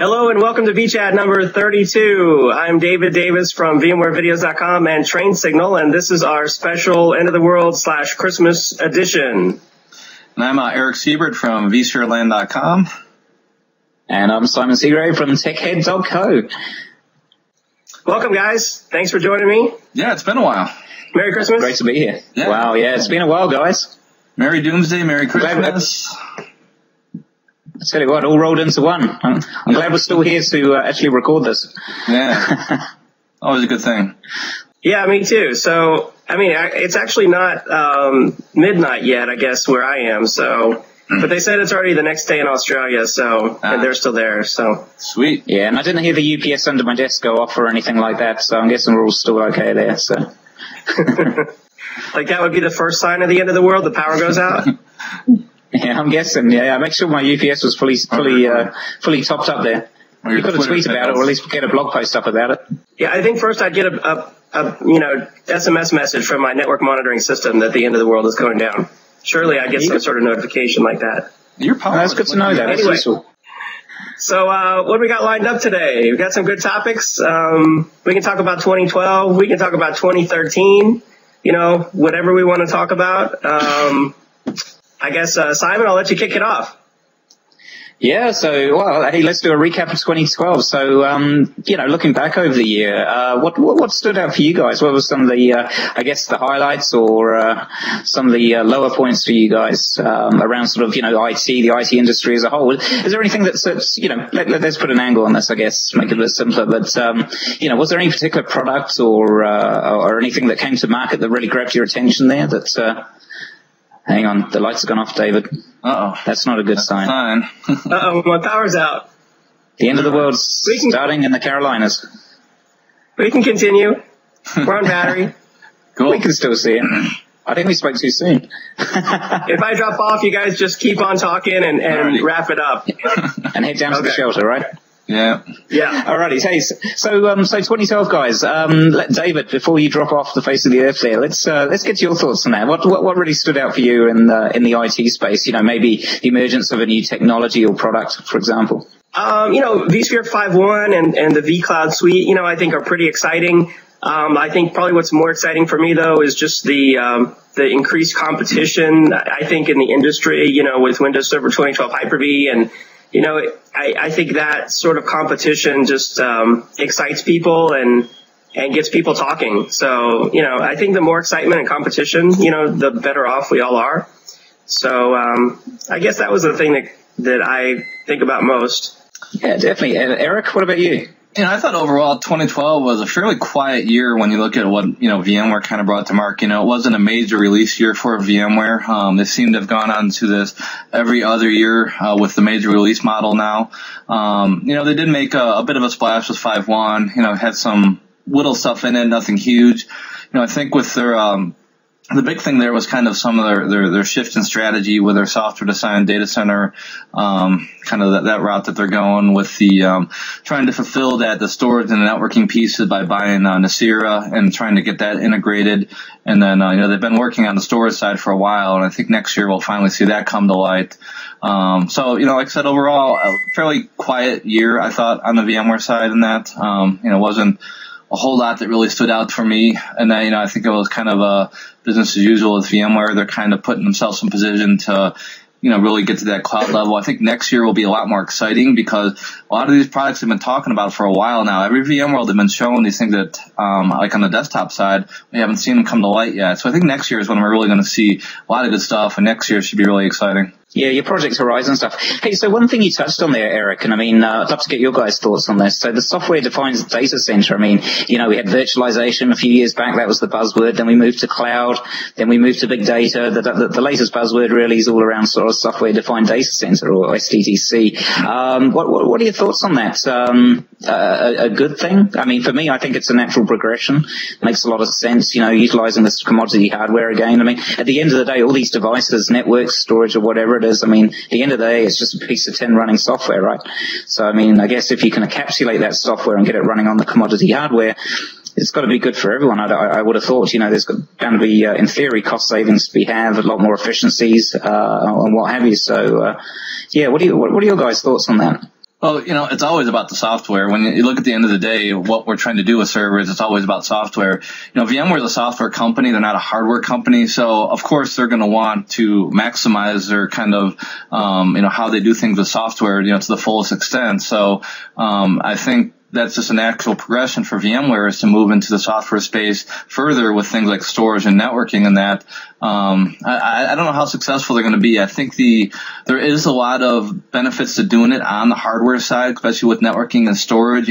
Hello and welcome to vChat number 32. I'm David Davis from VMwareVideos.com and Train Signal, and this is our special End of the World / Christmas edition. And I'm Eric Siebert from vSphereLand.com. And I'm Simon Seagrave from TechHead.co. Welcome, guys. Thanks for joining me. Yeah, it's been a while. Merry Christmas. Great to be here. Yeah. Wow, yeah, it's been a while, guys. Merry Doomsday, Merry Christmas. I tell you what, all rolled into one. I'm glad we're still here to actually record this. Yeah, always a good thing. Yeah, me too. So, I mean, it's actually not midnight yet, I guess, where I am. So, but they said it's already the next day in Australia, so and they're still there. So sweet. Yeah, and I didn't hear the UPS under my desk go off or anything like that. So I'm guessing we're all still okay there. So, like that would be the first sign of the end of the world. The power goes out. Yeah, I'm guessing. Yeah, I make sure my UPS was fully topped up there. You could have tweet about it, or at least get a blog post up about it. Yeah, I think first I'd get a SMS message from my network monitoring system that the end of the world is going down. Surely I get some sort of notification like that. Your power. That's good to know that. Anyway, so what do we got lined up today? We've got some good topics. We can talk about 2012. We can talk about 2013. You know, whatever we want to talk about. I guess, Simon, I'll let you kick it off. Yeah, so, well, hey, let's do a recap of 2012. So, looking back over the year, what stood out for you guys? What were some of the, I guess, the highlights or some of the lower points for you guys around sort of, IT, the IT industry as a whole? Is there anything that's let's put an angle on this, I guess, make it a bit simpler. But, was there any particular product or anything that came to market that really grabbed your attention there that hang on, the lights have gone off, David. Uh-oh. That's not a good sign. Uh-oh, my power's out. The end of the world's starting in the Carolinas. We can continue. We're on battery. Cool. We can still see it. I think we spoke too soon. If I drop off, you guys just keep on talking and wrap it up. And head down to the shelter, right? Yeah. Alrighty. Hey, so 2012, guys. David, before you drop off the face of the earth, there, let's get your thoughts on that. What really stood out for you in the IT space? Maybe the emergence of a new technology or product, for example. vSphere 5.1 and the vCloud suite, I think are pretty exciting. I think probably what's more exciting for me though is just the increased competition. I think in the industry, with Windows Server 2012 Hyper-V and I think that sort of competition just excites people and gets people talking. So, I think the more excitement and competition, the better off we all are. So I guess that was the thing that I think about most. Yeah, definitely. Eric, what about you? I thought overall 2012 was a fairly quiet year when you look at what, VMware kind of brought to market. It wasn't a major release year for VMware. They seem to have gone on to this every other year, with the major release model now. They did make a bit of a splash with 5.1, had some little stuff in it, nothing huge. I think with their, the big thing there was kind of some of their shift in strategy with their software-defined data center, kind of that route that they're going with the trying to fulfill the storage and the networking pieces by buying Nicira and trying to get that integrated. And then they've been working on the storage side for a while, and I think next year we'll finally see that come to light. So like I said, overall a fairly quiet year I thought on the VMware side, and that wasn't a whole lot that really stood out for me. And then, I think it was kind of a business as usual with VMware. They're kind of putting themselves in position to, really get to that cloud level. I think next year will be a lot more exciting because a lot of these products have been talking about for a while now. Every VMworld have been showing these things that, like on the desktop side, we haven't seen them come to light yet. So I think next year is when we're really going to see a lot of good stuff, and next year should be really exciting. Yeah, your Project Horizon stuff. Hey, so one thing you touched on there, Eric, and I'd love to get your guys' thoughts on this. So the software-defined data center, we had virtualization a few years back. That was the buzzword. Then we moved to cloud. Then we moved to big data. The latest buzzword really is all around sort of software-defined data center, or SDDC. What are your thoughts on that? A good thing? For me, I think it's a natural progression. Makes a lot of sense, utilizing this commodity hardware again. At the end of the day, all these devices, networks, storage, or whatever it is, at the end of the day, it's just a piece of tin running software, right? So, I guess if you can encapsulate that software and get it running on the commodity hardware, it's got to be good for everyone. I would have thought, there's going to be, in theory, cost savings to be had, a lot more efficiencies, and what have you. So, what are your guys' thoughts on that? Well, it's always about the software. When you look at the end of the day, what we're trying to do with servers, it's always about software. VMware is a software company. They're not a hardware company. So, of course, they're going to want to maximize their kind of, how they do things with software, to the fullest extent. So, I think that's just an actual progression for VMware is to move into the software space further with things like storage and networking and that. I don't know how successful they're going to be. I think there is a lot of benefits to doing it on the hardware side, especially with networking and storage.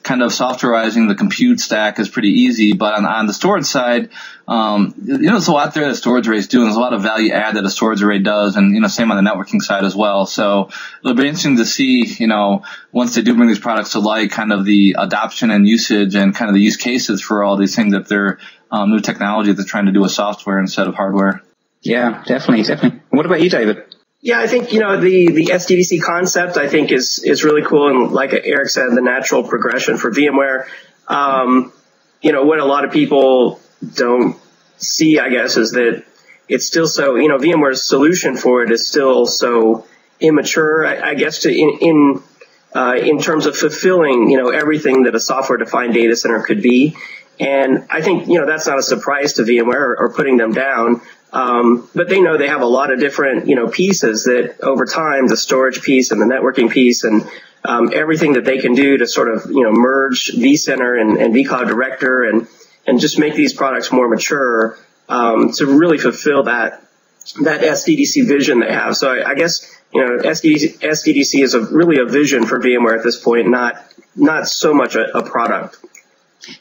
Kind of softwareizing the compute stack is pretty easy, but on the storage side, there's a lot there that a storage array is doing. There's a lot of value add that a storage array does, and same on the networking side as well. So it'll be interesting to see, once they do bring these products to light, kind of the adoption and usage and kind of the use cases for all these things that they're new technology that they're trying to do with software instead of hardware. Yeah, definitely. What about you, David? Yeah, I think, the SDDC concept, I think is really cool. And like Eric said, the natural progression for VMware. What a lot of people don't see, I guess, is that it's still so, VMware's solution for it is still so immature, I guess, in terms of fulfilling, everything that a software-defined data center could be. And I think, that's not a surprise to VMware or putting them down. But they know they have a lot of different, pieces that over time, the storage piece and the networking piece and everything that they can do to sort of, merge vCenter and vCloud Director and just make these products more mature to really fulfill that SDDC vision they have. So I guess, SDDC is really a vision for VMware at this point, not so much a product.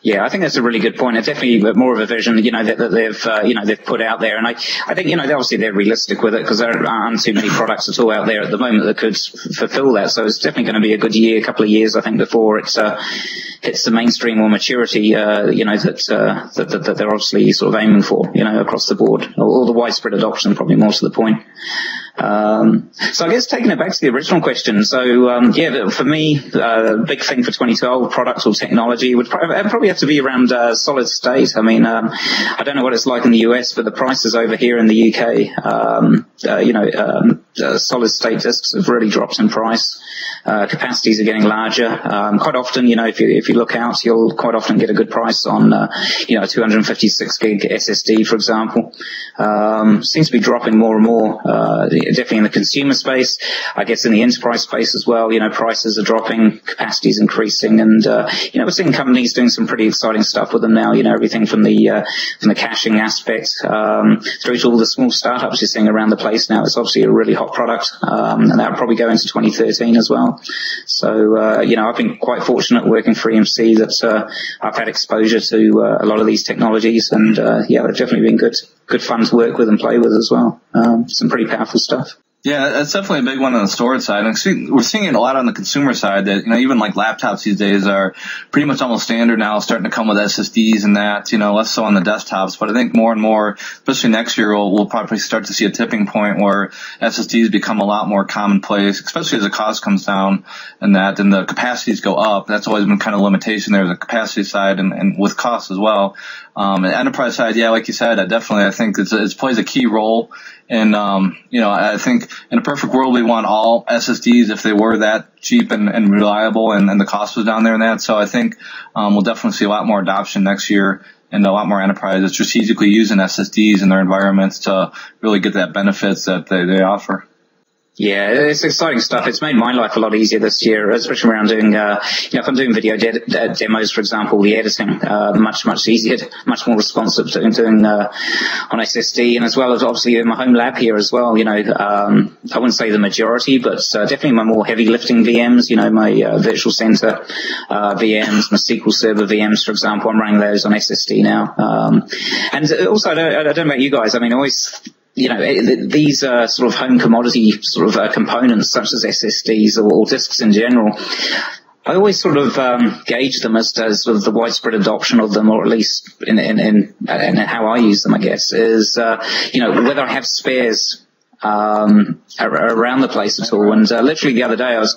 Yeah, I think that's a really good point. It's definitely more of a vision, that they've put out there. And I think, obviously they're realistic with it because there aren't too many products at all out there at the moment that could fulfill that. So it's definitely going to be a good couple of years, I think, before it hits the mainstream or maturity, that they're obviously sort of aiming for, across the board, or the widespread adoption, probably more to the point. So I guess taking it back to the original question. So, for me, the big thing for 2012, products or technology would probably have to be around, solid state. I mean, I don't know what it's like in the US, but the prices over here in the UK, solid state disks have really dropped in price. Capacities are getting larger. Quite often, if you look out, you'll quite often get a good price on, a 256 gig SSD, for example. Seems to be dropping more and more, definitely in the consumer space. I guess in the enterprise space as well, prices are dropping, capacities increasing, and, we're seeing companies doing some pretty exciting stuff with them now, everything from the caching aspect, through to all the small startups you're seeing around the place now. It's obviously a really hot product, and that'll probably go into 2013 as well. So, I've been quite fortunate working for EMC that, I've had exposure to, a lot of these technologies, and, they've definitely been good fun to work with and play with as well. Some pretty powerful stuff. Yeah, that's definitely a big one on the storage side. And we're seeing it a lot on the consumer side that, even like laptops these days are pretty much almost standard now, starting to come with SSDs and that, less so on the desktops. But I think more and more, especially next year, we'll probably start to see a tipping point where SSDs become a lot more commonplace, especially as the cost comes down and the capacities go up. That's always been kind of a limitation there, the capacity side and with cost as well. The enterprise side, yeah, like you said, I think it plays a key role. And, I think in a perfect world, we want all SSDs if they were that cheap and reliable and the cost was down there and that. So I think, we'll definitely see a lot more adoption next year and a lot more enterprises strategically using SSDs in their environments to really get that benefits that they offer. Yeah, it's exciting stuff. It's made my life a lot easier this year, especially around doing, if I'm doing video demos, for example, the editing, much easier, much more responsive to doing, on SSD, and as well as obviously in my home lab here as well, I wouldn't say the majority, but, definitely my more heavy lifting VMs, my, virtual center, VMs, my SQL Server VMs, for example, I'm running those on SSD now. And also, I don't know about you guys, I mean, always, these sort of home commodity sort of components such as SSDs or disks in general, I always sort of gauge them as sort of the widespread adoption of them, or at least in how I use them, I guess, is whether I have spares around the place at all. And literally the other day I was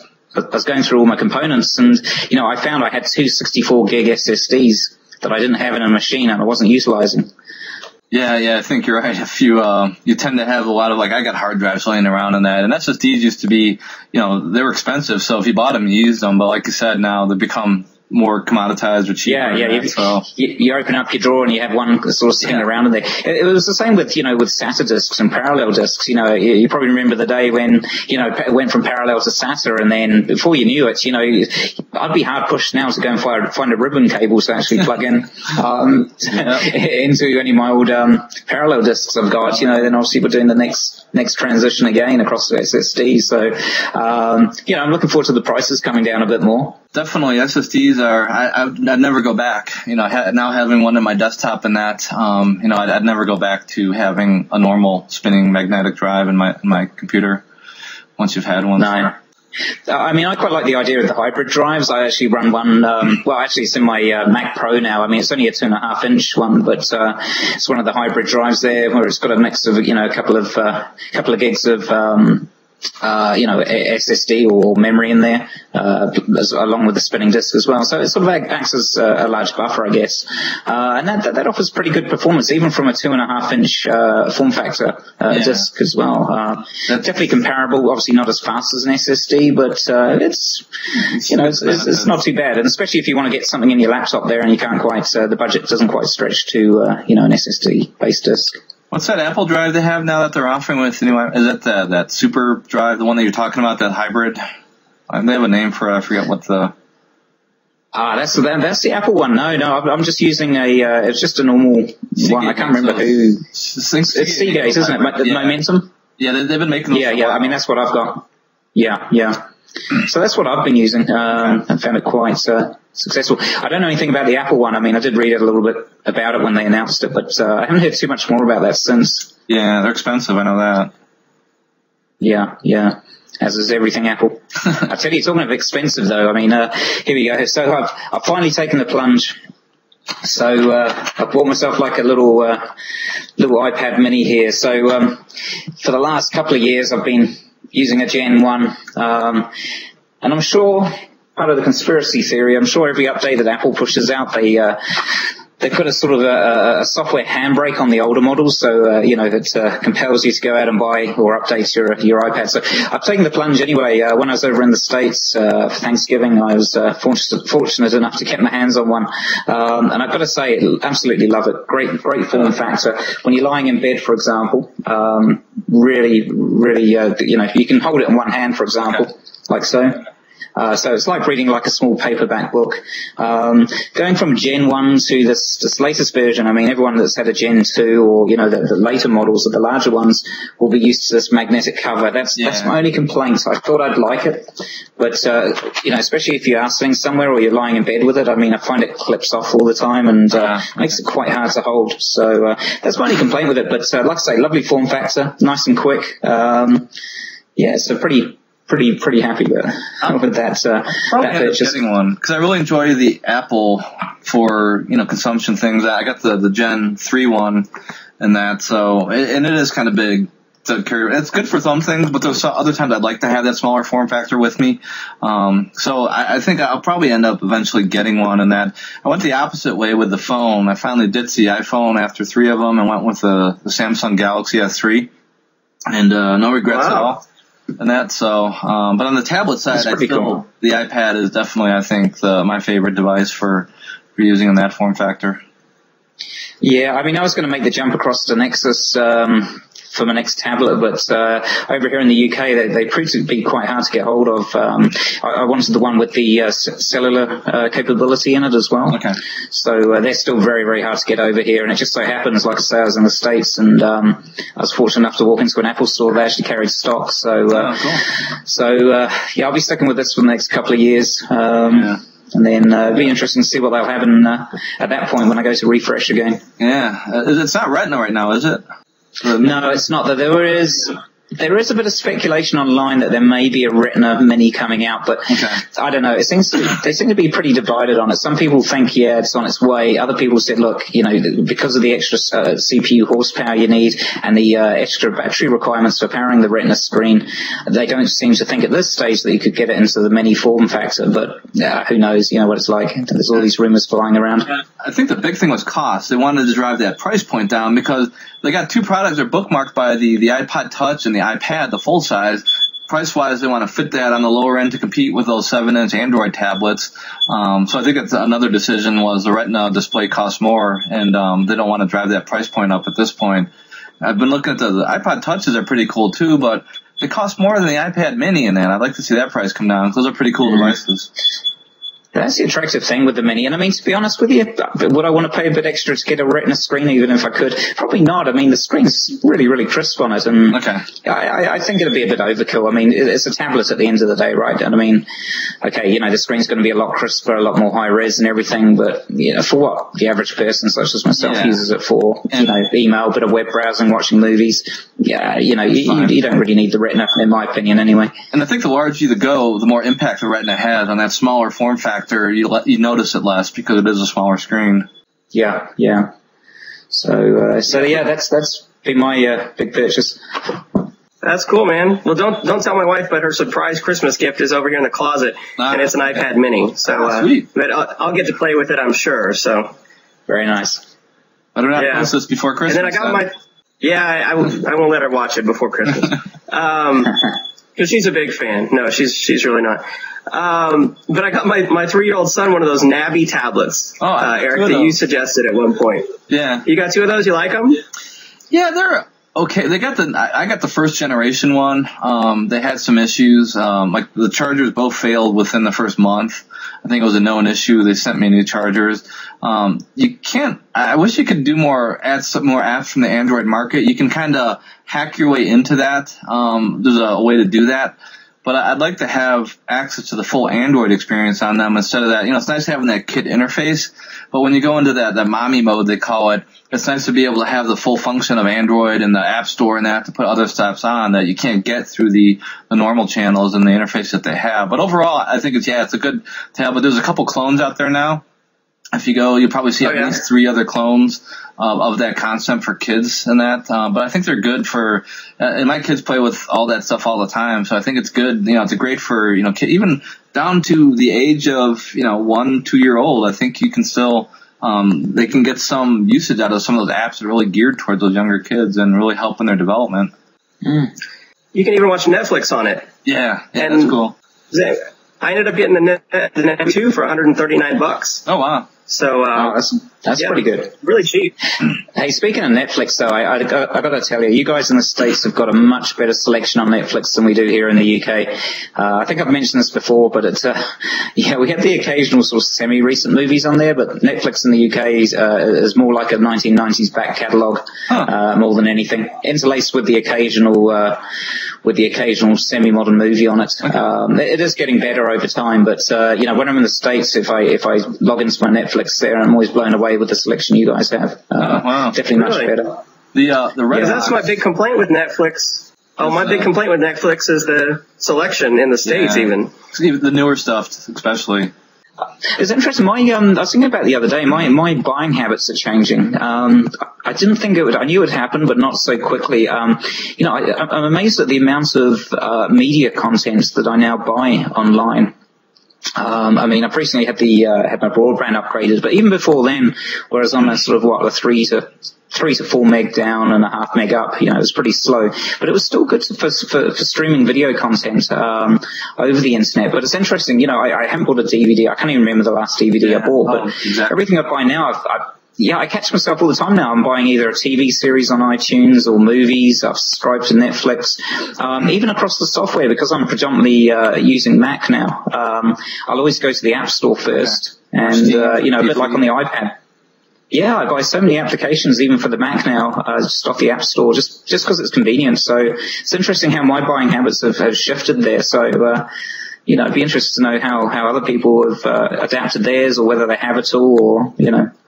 going through all my components, and I found I had two 64 gig SSDs that I didn't have in a machine and I wasn't utilizing. Yeah, I think you're right. If you tend to have a lot of, like, I got hard drives laying around in that, and SSDs used to be, they were expensive, so if you bought them, you used them, but like you said, now they become more commoditized or cheaper. You open up your drawer and you have one sort of sitting around in there. It was the same with, with SATA disks and parallel disks. You probably remember the day when, it went from parallel to SATA, and then before you knew it, I'd be hard pushed now to go and find a ribbon cable to actually plug in, into any of my old, parallel disks I've got, then obviously we're doing the next transition again across to SSD. So, I'm looking forward to the prices coming down a bit more. Definitely, SSDs I'd never go back. Now having one in my desktop and that, I'd never go back to having a normal spinning magnetic drive in my computer once you've had one. No. I quite like the idea of the hybrid drives. I actually run one, it's in my Mac Pro now. It's only a 2.5 inch one, but it's one of the hybrid drives there where it's got a mix of, a couple of gigs of SSD or memory in there, along with the spinning disk as well. So it sort of acts as a large buffer, I guess. And that offers pretty good performance, even from a 2.5 inch, form factor, disk as well. Definitely comparable, obviously not as fast as an SSD, but, it's not too bad. And especially if you want to get something in your laptop there and you can't quite, the budget doesn't quite stretch to, an SSD based disk. What's that Apple drive they have now that they're offering with? Is it that super drive, the one that you're talking about, that hybrid? They have a name for it. I forget what the. That's the Apple one. No, I'm just using it's just a normal one. I can't remember who. It's Seagate, isn't it? The Momentum. Yeah, they've been making those. Yeah. That's what I've got. Yeah. So that's what I've been using. I found it quite successful. I don't know anything about the Apple one. I did read a little bit about it when they announced it, but I haven't heard too much more about that since. Yeah, they're expensive. I know that. Yeah. As is everything Apple. I tell you, talking of expensive though, here we go. So I've finally taken the plunge. So I bought myself like a little iPad mini here. So for the last couple of years, I've been using a Gen 1, and I'm sure part of the conspiracy theory, I'm sure every update that Apple pushes out, they put a sort of a software handbrake on the older models, so that compels you to go out and buy or update your iPad. So I've taken the plunge anyway. When I was over in the States for Thanksgiving, I was fortunate enough to get my hands on one, and I've got to say, absolutely love it. Great form factor. When you're lying in bed, for example, really, you can hold it in one hand, for example, like so. So it's like reading like a small paperback book. Going from Gen 1 to this latest version, everyone that's had a Gen 2 or, the later models or the larger ones will be used to this magnetic cover. That's my only complaint. I thought I'd like it. But, especially if you are sitting somewhere or you're lying in bed with it, I find it clips off all the time and, makes it quite hard to hold. So, that's my only complaint with it. But, like I say, lovely form factor, nice and quick. So pretty happy with that purchase. Getting one because I really enjoy the Apple for consumption things. I got the Gen 3 one and that, so and it is kind of big to carry. It's good for some things, but there's other times I'd like to have that smaller form factor with me. So I think I'll probably end up eventually getting one. And that I went the opposite way with the phone. I finally ditched the iPhone after 3 of them and went with the Samsung Galaxy S3, and no regrets at all. And that, so, but on the tablet side, cool. The iPad is definitely, I think, my favorite device for using in that form factor. Yeah, I was going to make the jump across to Nexus, for my next tablet, but, over here in the UK, they proved to be quite hard to get hold of. I wanted the one with the, cellular, capability in it as well. Okay. So, they're still very, very hard to get over here, and it just so happens, like I say, I was in the States, and, I was fortunate enough to walk into an Apple store. They actually carried stock, so, cool. So, I'll be sticking with this for the next couple of years. And then it'll be interesting to see what they'll have at that point when I go to refresh again. Yeah. It's not Retina right now, is it? No, it's not. There is There is a bit of speculation online that there may be a Retina Mini coming out, but I don't know. They seem to be pretty divided on it. Some people think, yeah, it's on its way. Other people said, look, you know, because of the extra CPU horsepower you need and the extra battery requirements for powering the Retina screen, they don't seem to think at this stage that you could get it into the Mini form factor. But who knows? You know what it's like. There's all these rumors flying around. I think the big thing was cost. They wanted to drive that price point down because they got two products that are bookmarked by the iPod Touch and the iPad, the full size. Price-wise, they want to fit that on the lower end to compete with those 7-inch Android tablets. So I think it's another decision was the Retina display costs more, and they don't want to drive that price point up at this point. I've been looking at the iPod Touches are pretty cool too, but they cost more than the iPad Mini in that. I'd like to see that price come down. Those are pretty cool devices. That's the attractive thing with the Mini. And I mean, to be honest with you, would I want to pay a bit extra to get a Retina screen even if I could? Probably not. I mean, the screen's really, really crisp on it. And I think it'd be a bit overkill. I mean, it's a tablet at the end of the day, right? And I mean, okay, you know, the screen's going to be a lot crisper, a lot more high res and everything. But, you know, for what the average person such as myself uses it for, you know, email, a bit of web browsing, watching movies. Yeah, you know, you don't really need the Retina, in my opinion, anyway. And I think the larger the go, the more impact the Retina has on that smaller form factor. You notice it less because it is a smaller screen. Yeah. So yeah, that's been my big purchase. That's cool, man. Well, don't tell my wife, but her surprise Christmas gift is over here in the closet, and it's an iPad Mini. So, sweet. But I'll get to play with it, I'm sure. So very nice. I don't have to post this before Christmas. And then I got my. Yeah, I won't let her watch it before Christmas. Because she's a big fan. No, she's really not. But I got my 3-year-old son one of those Navi tablets. Eric, that you suggested at one point. Yeah. You got 2 of those? You like them? Yeah, they're okay. I got the first generation one. They had some issues. Like the chargers both failed within the first month. I think it was a known issue. They sent me new chargers. I wish you could do add some more apps from the Android market. You can kind of hack your way into that. There's a way to do that. But I'd like to have access to the full Android experience on them instead of that. You know, it's nice having that kid interface, but when you go into that mommy mode, they call it, it's nice to be able to have the full function of Android and the App Store and that to put other stuff on that you can't get through the normal channels and the interface that they have. But overall, I think it's a good tablet. There's a couple clones out there now. If you go, you'll probably see at least 3 other clones of that concept for kids and that. But I think they're good for, and my kids play with all that stuff all the time. So I think it's good. You know, it's great for, you know, even down to the age of, you know, 1, 2-year-old. I think you can still, they can get some usage out of some of those apps that are really geared towards those younger kids and really help in their development. You can even watch Netflix on it. Yeah, that's cool. I ended up getting the Net 2 for $139. Oh, wow. So, that's pretty good. Really cheap. Hey, speaking of Netflix, though, I got to tell you guys in the States have got a much better selection on Netflix than we do here in the UK. I think I've mentioned this before, but it's, we have the occasional sort of semi-recent movies on there, but Netflix in the UK is more like a 1990s back catalogue, more than anything, interlaced with the occasional semi-modern movie on it. It is getting better over time, but, when I'm in the States, if I log into my Netflix there, I'm always blown away with the selection you guys have. Definitely much better. That's my big complaint with Netflix. My big complaint with Netflix is the selection in the States, even the newer stuff, especially. It's interesting. I was thinking about it the other day. My buying habits are changing. I didn't think it would. I knew it would happen, but not so quickly. I'm amazed at the amount of media content that I now buy online. I've recently had my broadband upgraded, but even before then, whereas on a sort of a 3 to 4 meg down and a half meg up, it was pretty slow, but it was still good for streaming video content, over the internet. But it's interesting, I haven't bought a DVD. I can't even remember the last DVD I bought, but everything I buy now, I catch myself all the time now. I'm buying either a TV series on iTunes or movies. I've subscribed to Netflix. Even across the software, because I'm predominantly using Mac now, I'll always go to the App Store first. And, a bit like on the iPad. Yeah, I buy so many applications even for the Mac now, just off the App Store, just because it's convenient. So it's interesting how my buying habits have shifted there. So, it'd be interesting to know how other people have adapted theirs, or whether they have at all, or,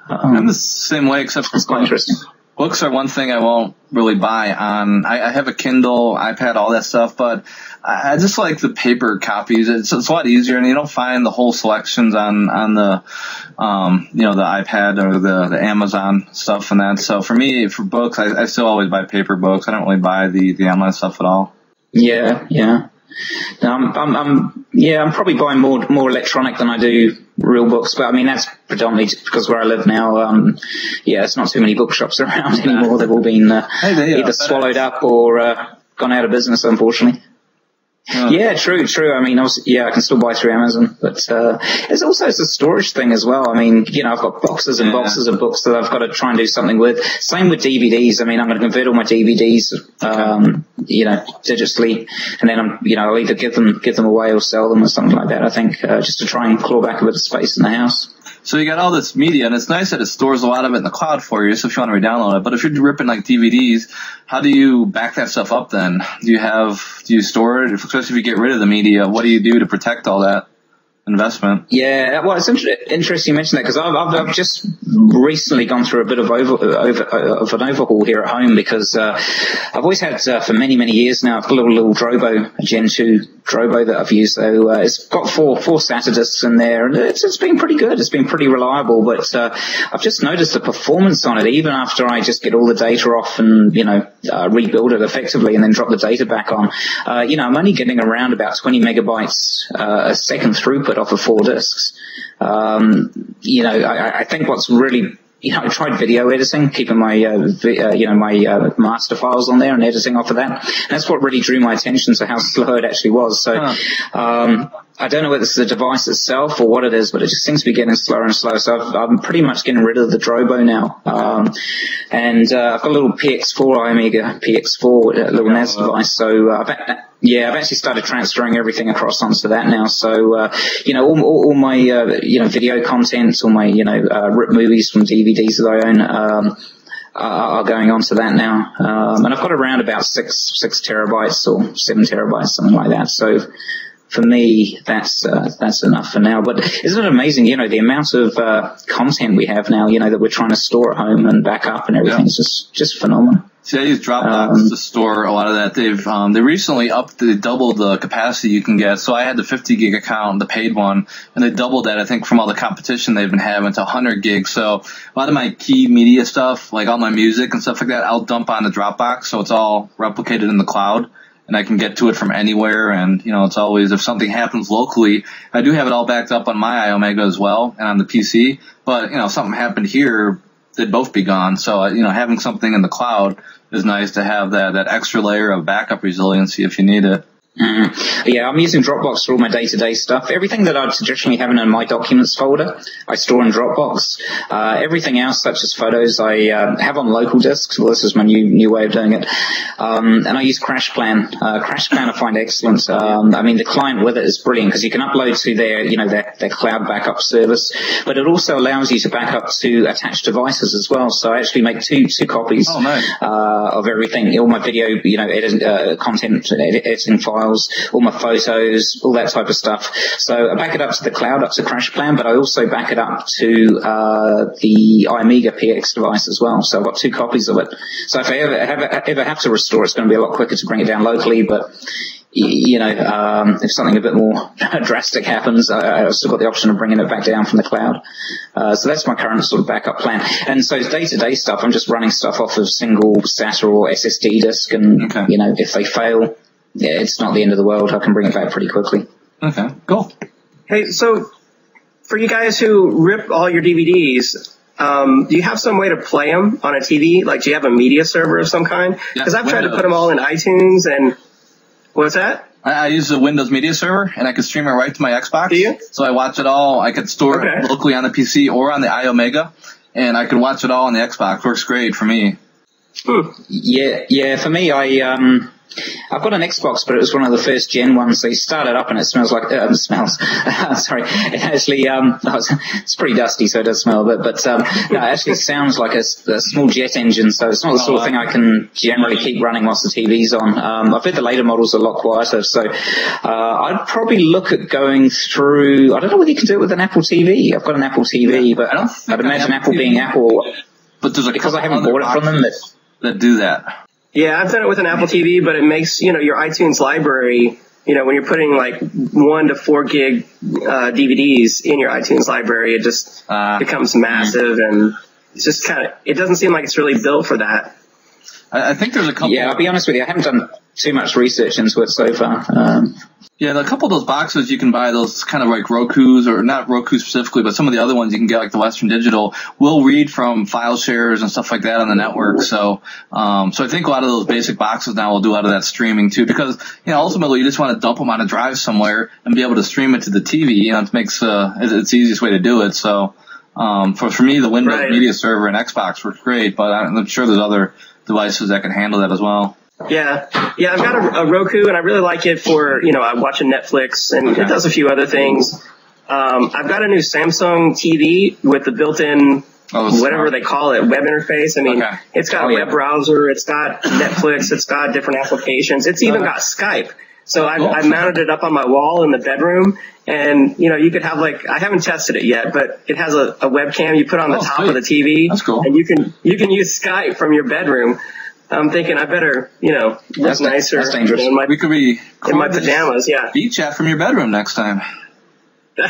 I'm the same way, except it's quite interesting. books are one thing I won't really buy on. I have a Kindle, iPad, all that stuff, but I just like the paper copies. It's a lot easier, and you don't find the whole selections on the the iPad or the Amazon stuff and that. So for me, for books, I still always buy paper books. I don't really buy the online stuff at all. Yeah. No, I'm probably buying more electronic than I do real books, but I mean that's predominantly because where I live now, it's not too many bookshops around anymore. They've all been either swallowed up or gone out of business, unfortunately. Yeah, true. I mean, I can still buy through Amazon, but it's also a storage thing as well. I mean, I've got boxes and boxes of books that I've got to try and do something with. Same with DVDs. I mean, I'm going to convert all my DVDs, digitally, and then I'll either give them away or sell them or something like that. I think just to try and claw back a bit of space in the house. So you got all this media, and it's nice that it stores a lot of it in the cloud for you, so if you want to re-download it. But if you're ripping like DVDs, how do you back that stuff up then? Do you store it? Especially if you get rid of the media, what do you do to protect all that investment? Yeah, well, it's interesting you mention that because I've just recently gone through a bit of an overhaul here at home because I've always had for many years now. I've got a little Drobo, a Gen 2 Drobo that I've used. So it's got four SATA disks in there, and it's been pretty good. It's been pretty reliable. But I've just noticed the performance on it, even after I just get all the data off and rebuild it effectively and then drop the data back on. I'm only getting around about 20 megabytes a second throughput off of 4 disks. I think what's really, I tried video editing, keeping my, my master files on there and editing off of that. And that's what really drew my attention to how slow it actually was. So, I don't know whether it's the device itself or what it is, but it just seems to be getting slower and slower. So I'm pretty much getting rid of the Drobo now. I've got a little PX4, iOmega PX4, little NAS device. So, I've actually started transferring everything across onto that now. So, all my, video content, all my, rip movies from DVDs that I own, are going on to that now. And I've got around about 6 terabytes or 7 terabytes, something like that. So, for me, that's enough for now. But isn't it amazing, the amount of content we have now, that we're trying to store at home and back up and everything is just phenomenal. See, I use Dropbox to store a lot of that. They recently they doubled the capacity you can get. So I had the 50 gig account, the paid one, and they doubled that, I think, from all the competition they've been having to 100 gigs. So a lot of my key media stuff, like all my music and stuff like that, I'll dump on the Dropbox. So it's all replicated in the cloud. And I can get to it from anywhere, and, it's always, if something happens locally, I do have it all backed up on my iOmega as well, and on the PC, but, if something happened here, they'd both be gone, so, having something in the cloud is nice to have that extra layer of backup resiliency if you need it. Yeah, I'm using Dropbox for all my day-to-day stuff. Everything that I'd traditionally have in my documents folder, I store in Dropbox. Everything else, such as photos, I have on local disks. Well, this is my new way of doing it. And I use CrashPlan. CrashPlan I find excellent. The client with it is brilliant because you can upload to their cloud backup service, but it also allows you to back up to attached devices as well. So I actually make two copies of everything, all my video, content editing files, all my photos, all that type of stuff. So I back it up to the cloud, up to CrashPlan, but I also back it up to the iOmega PX device as well. So I've got 2 copies of it. So if I ever have to restore, it's going to be a lot quicker to bring it down locally, but if something a bit more drastic happens, I've still got the option of bringing it back down from the cloud. So that's my current sort of backup plan. And so day-to-day stuff, I'm just running stuff off of single SATA or SSD disk, and, if they fail, it's not the end of the world. I can bring it back pretty quickly. Okay, cool. Hey, so for you guys who rip all your DVDs, do you have some way to play them on a TV? Like, do you have a media server of some kind? Because I've tried to put them all in iTunes and... What's that? I use the Windows Media Server, and I can stream it right to my Xbox. Do you? So I watch it all. I could store it locally on the PC or on the iOmega, and I can watch it all on the Xbox. Works great for me. Yeah. For me, I've got an Xbox, but it was one of the first gen ones. So you start it up and it smells like, sorry. It actually, it's pretty dusty, so it does smell a bit, but, no, it actually sounds like a small jet engine. So it's not the sort of thing I can generally keep running whilst the TV's on. I've heard the later models are a lot quieter. So, I'd probably look at going through, I don't know whether you can do it with an Apple TV. I've got an Apple TV, but I'd imagine Apple being Apple. But there's because I haven't bought it from them that do that. Yeah, I've done it with an Apple TV, but it makes, your iTunes library, when you're putting like 1 to 4 gig DVDs in your iTunes library, it just becomes massive, and it's just it doesn't seem like it's really built for that. I think there's a couple. Yeah, I'll be honest with you, I haven't done too much research into it so far. Yeah, a couple of those boxes you can buy, those kind of like Roku's, or not Roku specifically, but some of the other ones you can get, like the Western Digital, will read from file shares and stuff like that on the network. So I think a lot of those basic boxes now will do a lot of that streaming too, because, ultimately you just want to dump them on a drive somewhere and be able to stream it to the TV. It makes, it's the easiest way to do it. So, for me, the Windows Media Server and Xbox work great, but I'm sure there's other devices that can handle that as well. Yeah, I've got a Roku, and I really like it for, I'm watching Netflix, and it does a few other things. I've got a new Samsung TV with the built-in, whatever they call it, web interface. I mean, it's got a web browser, it's got Netflix, it's got different applications, it's even got Skype. So I mounted it up on my wall in the bedroom, and, you could have I haven't tested it yet, but it has a webcam you put on the top of the TV. That's cool. And you can use Skype from your bedroom. I'm thinking I better, look nicer. That's dangerous. We could be in my pajamas, yeah. vChat from your bedroom next time.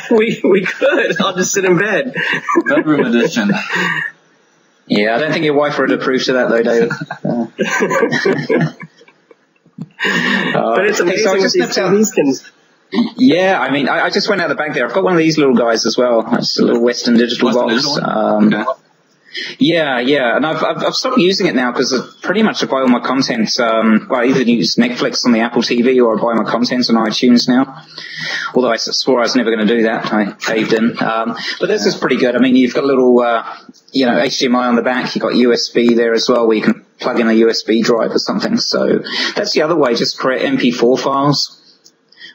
we could. I'll just sit in bed. Bedroom edition. Yeah, I don't think your wife would approve to that though, David. But it's amazing what these TVs can. Yeah, I mean, I just went out the back there. I've got one of these little guys as well. It's a little Western Digital box. Yeah, and I've stopped using it now because pretty much I buy all my content. I either use Netflix on the Apple TV or I buy my content on iTunes now. Although I swore I was never going to do that, I caved in. But this is pretty good. I mean, you've got a little, HDMI on the back. You've got USB there as well, where you can plug in a USB drive or something. So that's the other way. Just create MP4 files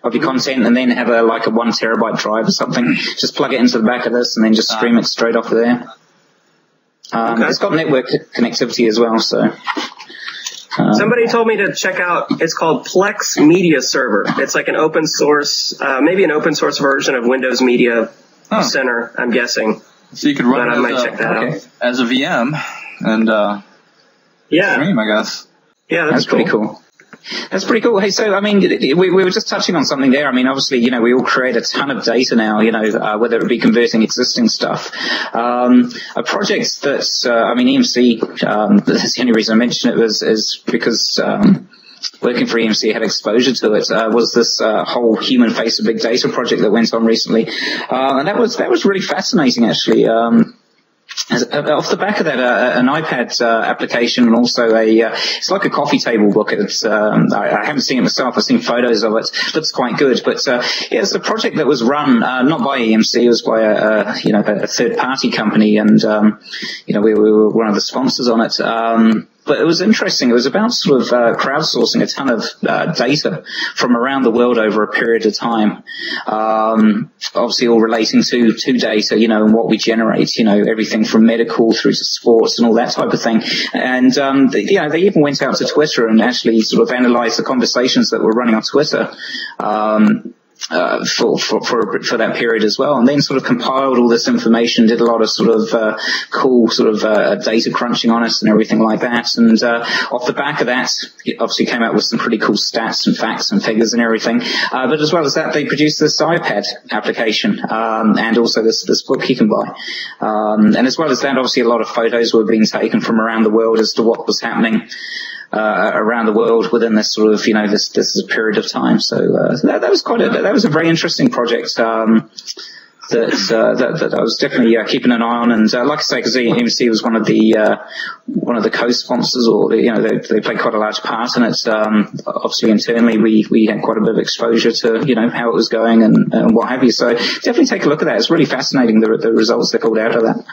of your content and then have a 1 terabyte drive or something. Just plug it into the back of this and then just stream it straight off of there. It's got network connectivity as well, so. Somebody told me to check out, it's called Plex Media Server. It's like an open source, maybe an open source version of Windows Media Center, I'm guessing. So you could run as a VM and stream, I guess. Yeah, that's pretty cool. That's pretty cool. Hey, so, I mean, we were just touching on something there. I mean, obviously, we all create a ton of data now, whether it be converting existing stuff. A project that, EMC, that's the only reason I mention it is because, working for EMC had exposure to it, was this, whole human face of big data project that went on recently. And that was really fascinating, actually. Off the back of that, an iPad application, and also it's like a coffee table book. It's I haven't seen it myself. I've seen photos of it. It looks quite good. But it's a project that was run not by EMC. It was by a third party company, and we were one of the sponsors on it. But it was interesting. It was about sort of crowdsourcing a ton of data from around the world over a period of time. Obviously all relating to data, and what we generate, everything from medical through to sports and all that type of thing. And, they even went out to Twitter and actually sort of analyzed the conversations that were running on Twitter. For that period as well, and then sort of compiled all this information, did a lot of sort of cool sort of data crunching on it and everything like that, and off the back of that, it obviously came out with some pretty cool stats and facts and figures and everything. But as well as that, they produced this iPad application, and also this book you can buy. And as well as that, obviously a lot of photos were being taken from around the world as to what was happening around the world within this sort of, this period of time. So, that was a very interesting project, that I was definitely keeping an eye on. And, like I say, because EMC was one of the co-sponsors, or, they played quite a large part in it. Obviously internally we had quite a bit of exposure to, how it was going and what have you. So definitely take a look at that. It's really fascinating, the results they pulled out of that.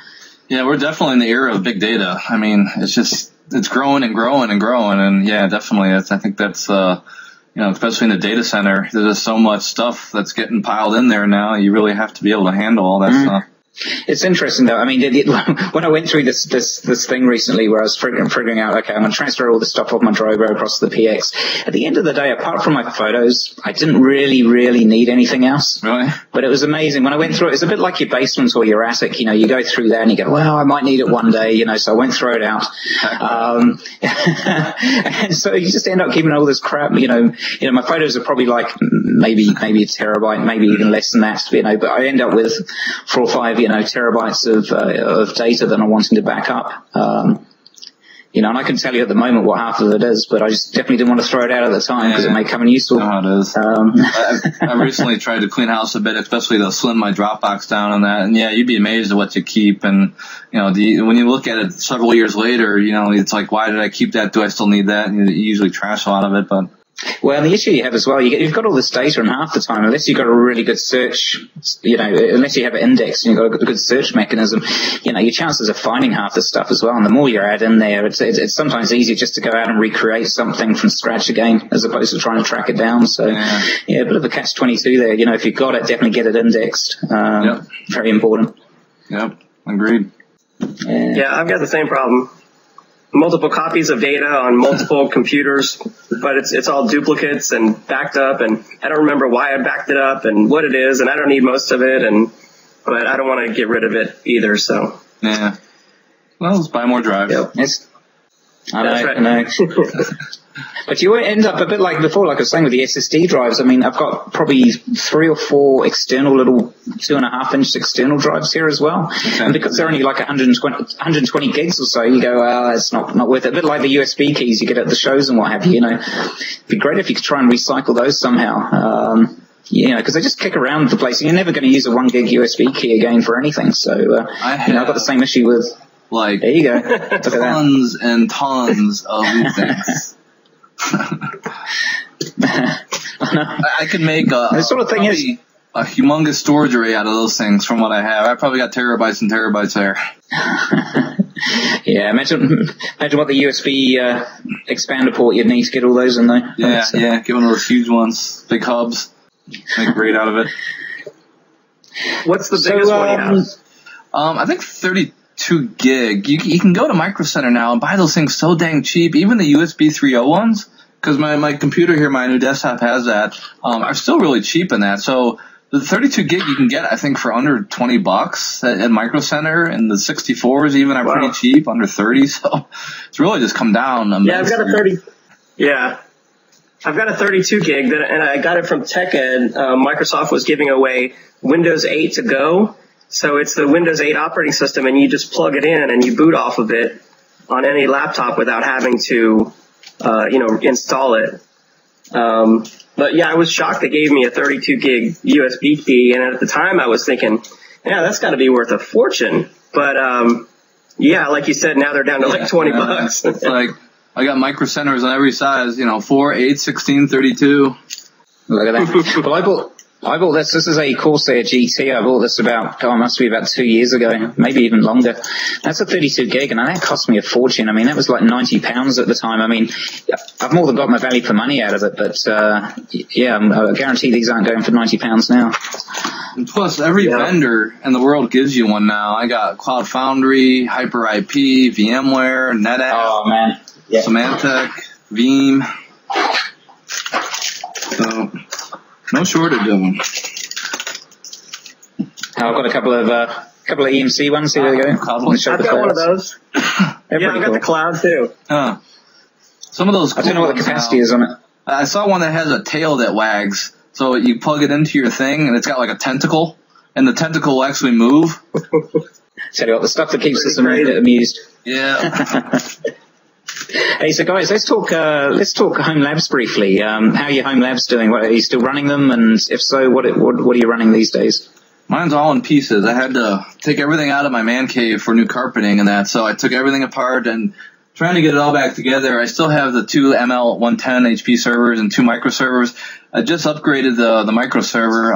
Yeah, we're definitely in the era of big data. I mean, it's growing and growing and growing. And yeah, definitely. I think that's, especially in the data center, there's just so much stuff that's getting piled in there now. You really have to be able to handle all that stuff. It's interesting though. I mean, when I went through this thing recently where I was figuring out, okay, I'm going to transfer all this stuff off my drive across to the PX. At the end of the day, apart from my photos, I didn't really need anything else. Really? But it was amazing. When I went through it, it's a bit like your basement or your attic. You know, you go through there and you go, well, I might need it one day, you know, so I won't throw it out. And so you just end up keeping all this crap, you know, my photos are probably like maybe a terabyte, maybe even less than that, you know, but I end up with 4 or 5, you know, terabytes of data that I'm wanting to back up. You know, and I can tell you at the moment what half of it is, but I just definitely didn't want to throw it out at the time because it may come in useful. I know it is. I've recently tried to clean house a bit, especially to slim my Dropbox down on that. And yeah, you'd be amazed at what you keep. And, you know, when you look at it several years later, you know, it's like, why did I keep that? Do I still need that? And you usually trash a lot of it, but. Well, the issue you have as well, you've got all this data, and half the time, unless you've got a really good search, you know, unless you have it indexed and you've got a good search mechanism, you know, your chances of finding half the stuff as well. And the more you add in there, it's sometimes easier just to go out and recreate something from scratch again, as opposed to trying to track it down. So, yeah, a bit of a catch-22 there. You know, if you've got it, definitely get it indexed. Very important. Yep, agreed. Yeah, I've got the same problem. Multiple copies of data on multiple computers, but it's all duplicates and backed up, and I don't remember why I backed it up and what it is, and I don't need most of it, but I don't want to get rid of it either, so. Yeah. Well, let's buy more drives. Yep. I know. But you end up a bit like before, like I was saying with the SSD drives. I mean, I've got probably 3 or 4 external little 2.5-inch external drives here as well. Okay. And because they're only like 120 gigs or so, you go, well, it's not worth it. A bit like the USB keys you get at the shows and what have you, you know. It'd be great if you could try and recycle those somehow. You know, because they just kick around the place. You're never going to use a 1 gig USB key again for anything. So, I've got the same issue with, like, there you go. Tons and tons of these things. I could make a humongous storage array out of those things from what I have. I probably got terabytes and terabytes there. Yeah, imagine what the USB expander port you'd need to get all those in there. Yeah, get one of those huge ones, big hubs. Make great out of it. What's the biggest one you have? I think 32 gig. You can go to Micro Center now and buy those things so dang cheap. Even the USB 3.0 ones, because my computer here, my new desktop has that, are still really cheap in that. So the 32 gig you can get, I think, for under $20 at Micro Center, and the 64s even are pretty cheap, under 30. So it's really just come down. Yeah, I've got a 30. Yeah. I've got a 32 gig and I got it from TechEd. Microsoft was giving away Windows 8 to go. So it's the Windows 8 operating system, and you just plug it in and you boot off of it on any laptop without having to, install it. But yeah, I was shocked they gave me a 32 gig USB key. And at the time I was thinking, yeah, that's got to be worth a fortune. But, yeah, like you said, now they're down to like $20. Like, I got Micro Centers on every size, 4, 8, 16, 32. Look at that. Well, I bought this. This is a Corsair GT. I bought this must be about 2 years ago, maybe even longer. That's a 32 gig, and that cost me a fortune. I mean, that was like £90 at the time. I mean, I've more than got my value for money out of it, but, I guarantee these aren't going for £90 now. And plus, every vendor in the world gives you one now. I got Cloud Foundry, Hyper-IP, VMware, NetApp. Oh, man. Yeah. Symantec, Veeam. So, no shortage of them. I've got a couple of EMC ones. Here we go. I've got one of those. I've got the cloud too. Some of those. I don't know what the capacity is on it. I saw one that has a tail that wags. So you plug it into your thing, and it's got like a tentacle, and the tentacle will actually move. Tell you what, the stuff that keeps us amused. Yeah. Hey, so guys, let's talk home labs briefly. How are your home labs doing? Are you still running them? And if so, what are you running these days? Mine's all in pieces. I had to take everything out of my man cave for new carpeting and that, so I took everything apart and trying to get it all back together. I still have the 2 ML110 HP servers and 2 micro servers. I just upgraded the micro server,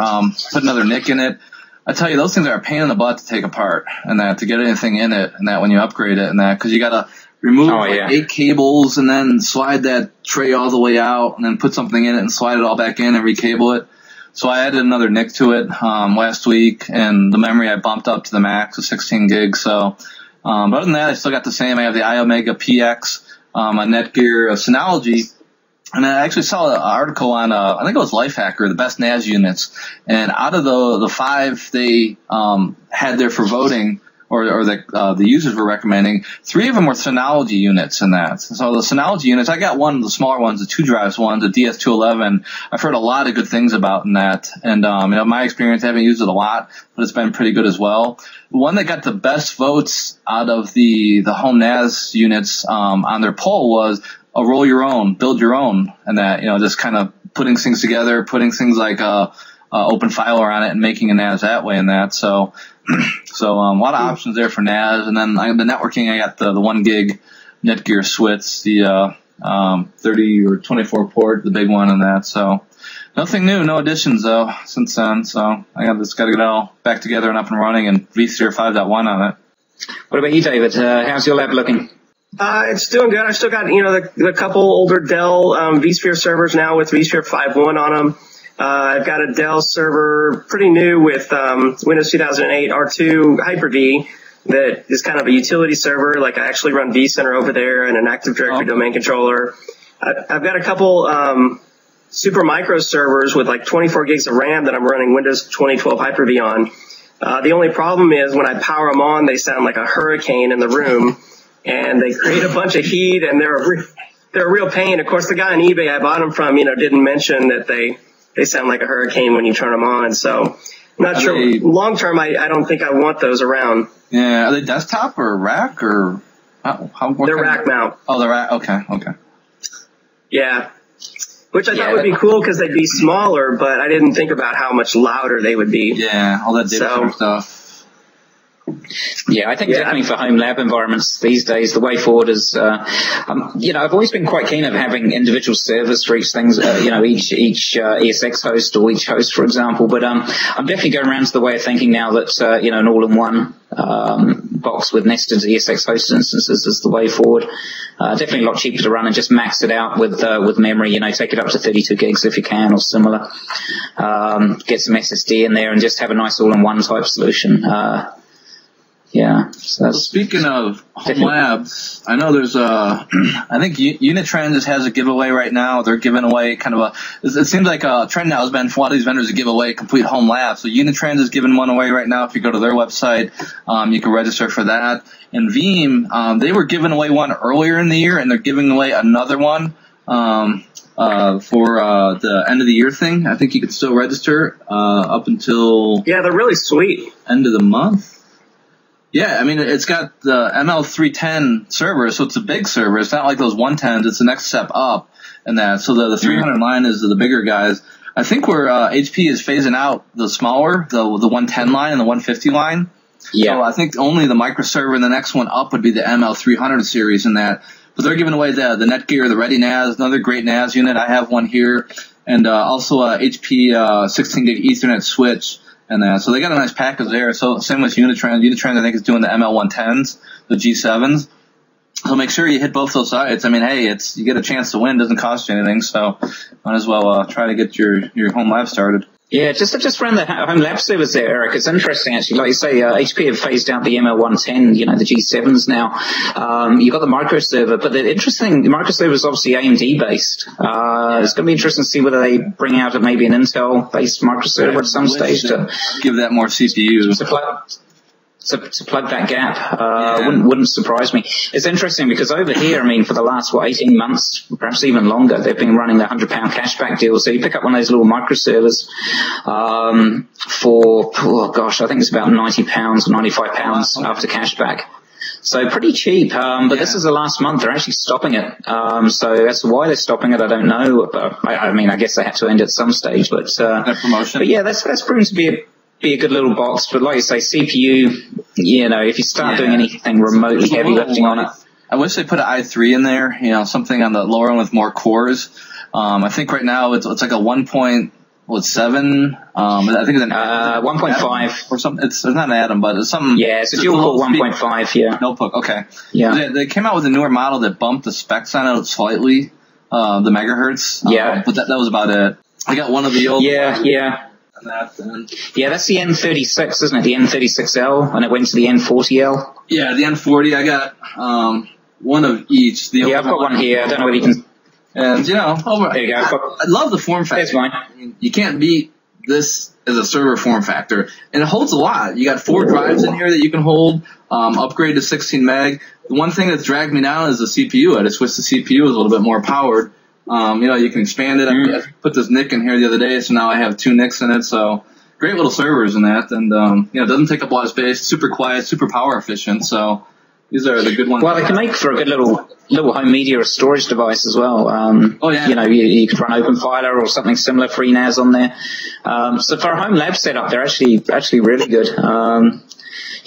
put another NIC in it. I tell you, those things are a pain in the butt to take apart and that, to get anything in it and that when you upgrade it and that, because you gotta remove 8 cables and then slide that tray all the way out and then put something in it and slide it all back in and recable it. So I added another NIC to it last week, and the memory I bumped up to the max of 16 gigs. So, but other than that, I still got the same. I have the iOmega PX, a Netgear Synology. And I actually saw an article on, I think it was Lifehacker, the best NAS units. And out of the 5 they had there for voting, or the users were recommending, 3 of them were Synology units in that. So the Synology units, I got one of the smaller ones, the 2 drives one, the DS211. I've heard a lot of good things about in that. And, my experience, I haven't used it a lot, but it's been pretty good as well. The one that got the best votes out of the home NAS units, on their poll was a roll your own, build your own, and that, just kind of putting things together, putting things like, open filer on it and making a NAS that way and that. So a lot of options there for NAS. And then the networking, I got the 1 gig Netgear switch, the 30 or 24 port, the big one and that. So nothing new, no additions though since then. So I got to get it all back together and up and running, and vSphere 5.1 on it. What about you, David? How's your lab looking? It's doing good. I still got, the couple older Dell vSphere servers now with vSphere 5.1 on them. I've got a Dell server, pretty new, with Windows 2008 R2 Hyper-V that is kind of a utility server. Like, I actually run vCenter over there and an Active Directory domain controller. I've got a couple super micro servers with like 24 gigs of RAM that I'm running Windows 2012 Hyper-V on. The only problem is when I power them on, they sound like a hurricane in the room, and they create a bunch of heat, and they're a real pain. Of course, the guy on eBay I bought them from, didn't mention that they sound like a hurricane when you turn them on. So I'm not sure. Long term, I don't think I want those around. Yeah. Are they desktop or rack or how they're rack mount. Oh, they're rack. Okay. Yeah. Which I thought would be cool because they'd be smaller, but I didn't think about how much louder they would be. Yeah. All that data center stuff. Yeah, I think definitely for home lab environments these days, the way forward is, I've always been quite keen of having individual servers for each things, each ESX host or each host, for example. But I'm definitely going around to the way of thinking now that, an all-in-one box with nested ESX host instances is the way forward. Definitely a lot cheaper to run and just max it out with memory, take it up to 32 gigs if you can or similar. Get some SSD in there and just have a nice all-in-one type solution. Yeah. So speaking of home labs, I know there's I think Unitrend has a giveaway right now. They're giving away it seems like a trend now has been for a lot of these vendors to give away complete home labs. So Unitrend is giving one away right now. If you go to their website, you can register for that. And Veeam, they were giving away one earlier in the year, and they're giving away another one, for the end of the year thing. I think you can still register, up until. Yeah, they're really sweet. End of the month. Yeah, I mean, it's got the ML310 server, so it's a big server. It's not like those 110s. It's the next step up in that. So the 300 line is the bigger guys. I think where HP is phasing out the smaller, the 110 line and the 150 line. Yeah. So I think only the microserver and the next one up would be the ML300 series in that. But they're giving away the Netgear, the Ready NAS, another great NAS unit. I have one here. And also a HP 16 gig Ethernet switch. And so they got a nice package there. So same with Unitrend. Unitrend, I think, is doing the ML110s, the G7s. So make sure you hit both those sites. I mean, hey, you get a chance to win. It doesn't cost you anything. So might as well try to get your home lab started. Yeah, just around the home lab servers there, Eric. It's interesting, actually. Like you say, HP have phased out the ML110, the G7s now. You've got the microserver, but the microserver is obviously AMD based. It's going to be interesting to see whether they bring out maybe an Intel based microserver at some stage to give that more CPU. To plug that gap, wouldn't surprise me. It's interesting because over here, for the last, 18 months, perhaps even longer, they've been running the £100 cashback deal. So you pick up one of those little microservers, for, I think it's about £90 or £95 after cashback. So pretty cheap, but this is the last month. They're actually stopping it. So as to why they're stopping it, I don't know. But I guess they have to end at some stage, but promotion. But yeah, that's proven to be a good little box, but like you say, CPU, if you start doing anything remotely heavy lifting on it. I wish they put an i3 in there, something on the lower end with more cores. I think right now it's like a 1.7, I think it's an 1.5 or something. It's not an Atom, but it's something. Yeah, it's a dual core 1.5, yeah. Notebook, okay. Yeah. They came out with a newer model that bumped the specs on it slightly, the megahertz. Yeah. But that was about it. I got one of the old. Yeah. Yeah, that's the N36, isn't it? The N36L, and it went to the N40L. Yeah, the N40. I got one of each. I've got one here. I don't know whether you can. And there you go. I love the form factor. There's mine. I mean, you can't beat this as a server form factor, and it holds a lot. You got 4 drives in here that you can hold. Upgrade to 16 meg. The one thing that's dragged me down is the CPU. I just wish the CPU was a little bit more powered. You can expand it. I put this NIC in here the other day, so now I have 2 NICs in it. So great little servers in that, and it doesn't take up a lot of space. Super quiet, super power efficient. So these are the good ones. Well, they can make for a good little home media storage device as well. You could run OpenFiler or something similar, FreeNAS on there. So for a home lab setup, they're actually really good.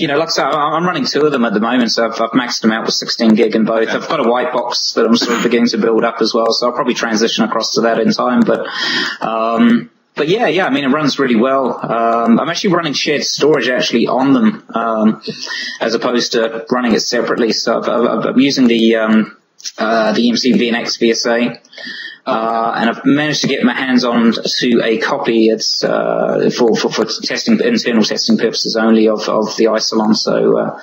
Like I said, I'm running 2 of them at the moment, so I've maxed them out with 16 gig in both. I've got a white box that I'm sort of beginning to build up as well, so I'll probably transition across to that in time. But yeah, I mean, it runs really well. I'm actually running shared storage actually on them, as opposed to running it separately. So I'm using the EMC VNX VSA. And I've managed to get my hands on to a copy. It's for testing, internal testing purposes only of the Isilon. So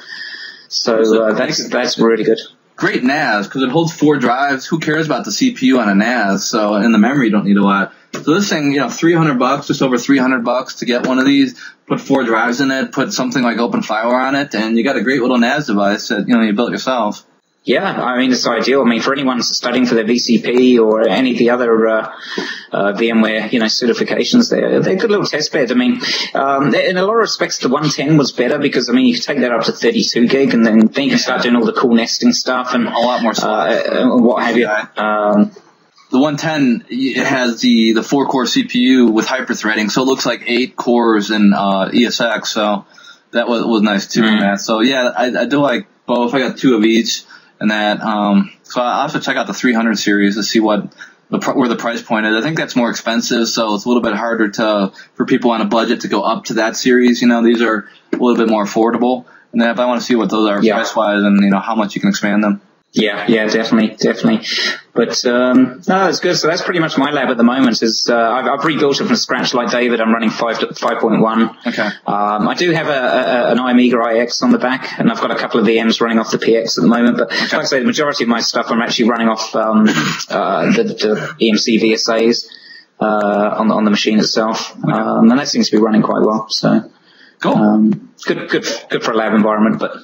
that's really good. Great NAS because it holds 4 drives. Who cares about the CPU on a NAS? So in the memory, you don't need a lot. So this thing, $300, just over $300 to get one of these. Put 4 drives in it. Put something like OpenFiler on it, and you got a great little NAS device that you built yourself. Yeah, I mean, it's ideal. I mean, for anyone studying for their VCP or any of the other VMware, certifications, they're a good little test bed. I mean, in a lot of respects, the 110 was better because, I mean, you can take that up to 32 gig and then you can start doing all the cool nesting stuff and a lot more what have you. The 110 it has the 4-core CPU with hyperthreading, so it looks like 8 cores in ESX. So that was nice too. Matt. So yeah, I do like both. I got 2 of each. And that, so I'll have to check out the 300 series to see where the price point is. I think that's more expensive, so it's a little bit harder for people on a budget to go up to that series. These are a little bit more affordable. And then if I want to see what those are price-wise and, how much you can expand them. Yeah, definitely. But, no, it's good. So that's pretty much my lab at the moment I've rebuilt it from scratch like David. I'm running 5.1. Okay. I do have an iAmega IX on the back, and I've got a couple of VMs running off the PX at the moment. But like I say, the majority of my stuff I'm actually running off, the EMC VSAs, on the machine itself. And that seems to be running quite well. So, cool. Good for a lab environment, but,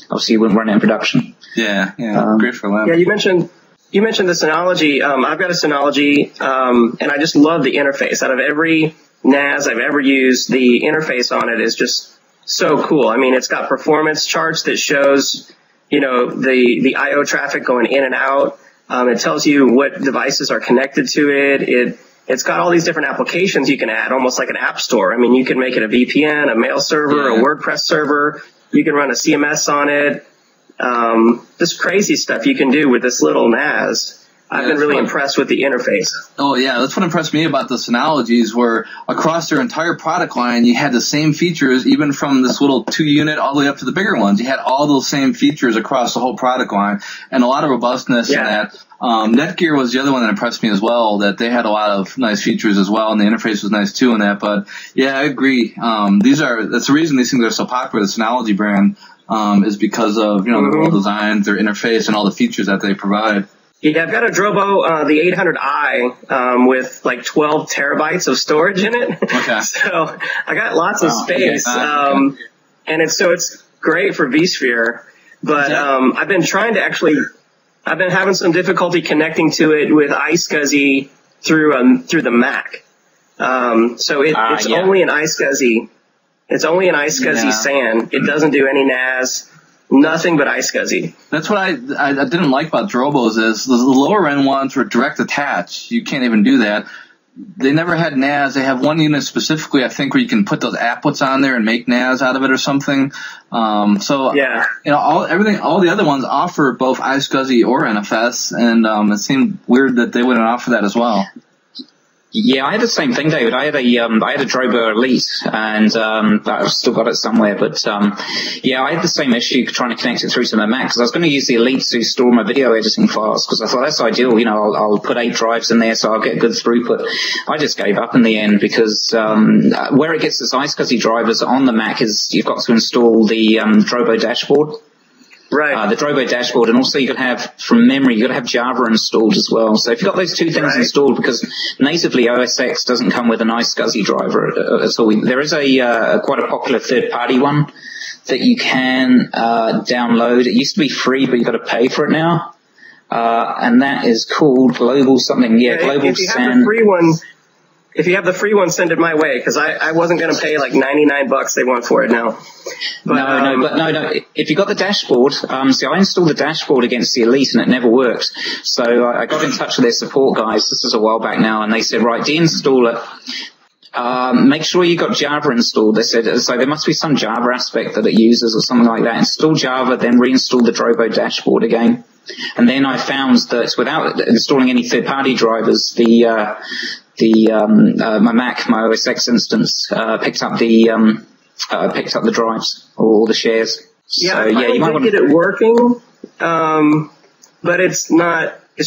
obviously you wouldn't run it in production. Yeah, great for lab. Yeah, you mentioned the Synology. I've got a Synology, and I just love the interface. Out of every NAS I've ever used, the interface on it is just so cool. I mean, it's got performance charts that shows, the I/O traffic going in and out. It tells you what devices are connected to it. It's got all these different applications you can add, almost like an app store. I mean, you can make it a VPN, a mail server, a WordPress server. You can run a CMS on it. Just crazy stuff you can do with this little NAS. I've been really impressed with the interface. Oh yeah, that's what impressed me about the Synologies, where across their entire product line, you had the same features, even from this little 2-unit all the way up to the bigger ones. You had all those same features across the whole product line, and a lot of robustness in that. Netgear was the other one that impressed me as well, that they had a lot of nice features as well, and the interface was nice too in that. But yeah, I agree. That's the reason these things are so popular. The Synology brand, is because of, their whole design, their interface, and all the features that they provide. Yeah, I've got a Drobo, the 800i, with like 12 terabytes of storage in it. Okay. So I got lots of space. And it's great for vSphere, but, I've been having some difficulty connecting to it with iSCSI through the Mac. So it's only an iSCSI. It's only an iSCSI SAN. It doesn't do any NAS. Nothing but iSCSI. That's what I didn't like about Drobos is the lower end ones were direct attach. You can't even do that. They never had NAS. They have one unit specifically, I think, where you can put those applets on there and make NAS out of it or something. All the other ones offer both iSCSI or NFS, and it seemed weird that they wouldn't offer that as well. Yeah, I had the same thing, David. I had a Drobo Elite, and I've still got it somewhere. But yeah, I had the same issue trying to connect it through to my Mac, because I was going to use the Elite to store my video editing files, because I thought that's ideal. I'll put 8 drives in there, so I'll get good throughput. I just gave up in the end, because where it gets its iSCSI drivers on the Mac is you've got to install the Drobo dashboard. Right. The Drobo dashboard, and also you could have, from memory, you got to have Java installed as well. So if you've got those two things installed, because natively OS X doesn't come with an iSCSI driver at all. There is quite a popular third-party one that you can download. It used to be free, but you've got to pay for it now. And that is called Global something. Yeah, Global if you have the free one, if you have the free one, send it my way, because I wasn't going to pay like $99 they want for it now. But, no. If you got the dashboard, see, I installed the dashboard against the Elite and it never worked. So I got in touch with their support guys. This was a while back now, and they said, right, deinstall it. Make sure you got Java installed. They said, so there must be some Java aspect that it uses or something like that. Install Java, then reinstall the Drobo dashboard again. And then I found that without installing any third-party drivers, my Mac, my OS X instance, picked up the drives or the shares. Yeah, so, I you might want to get it working, but it's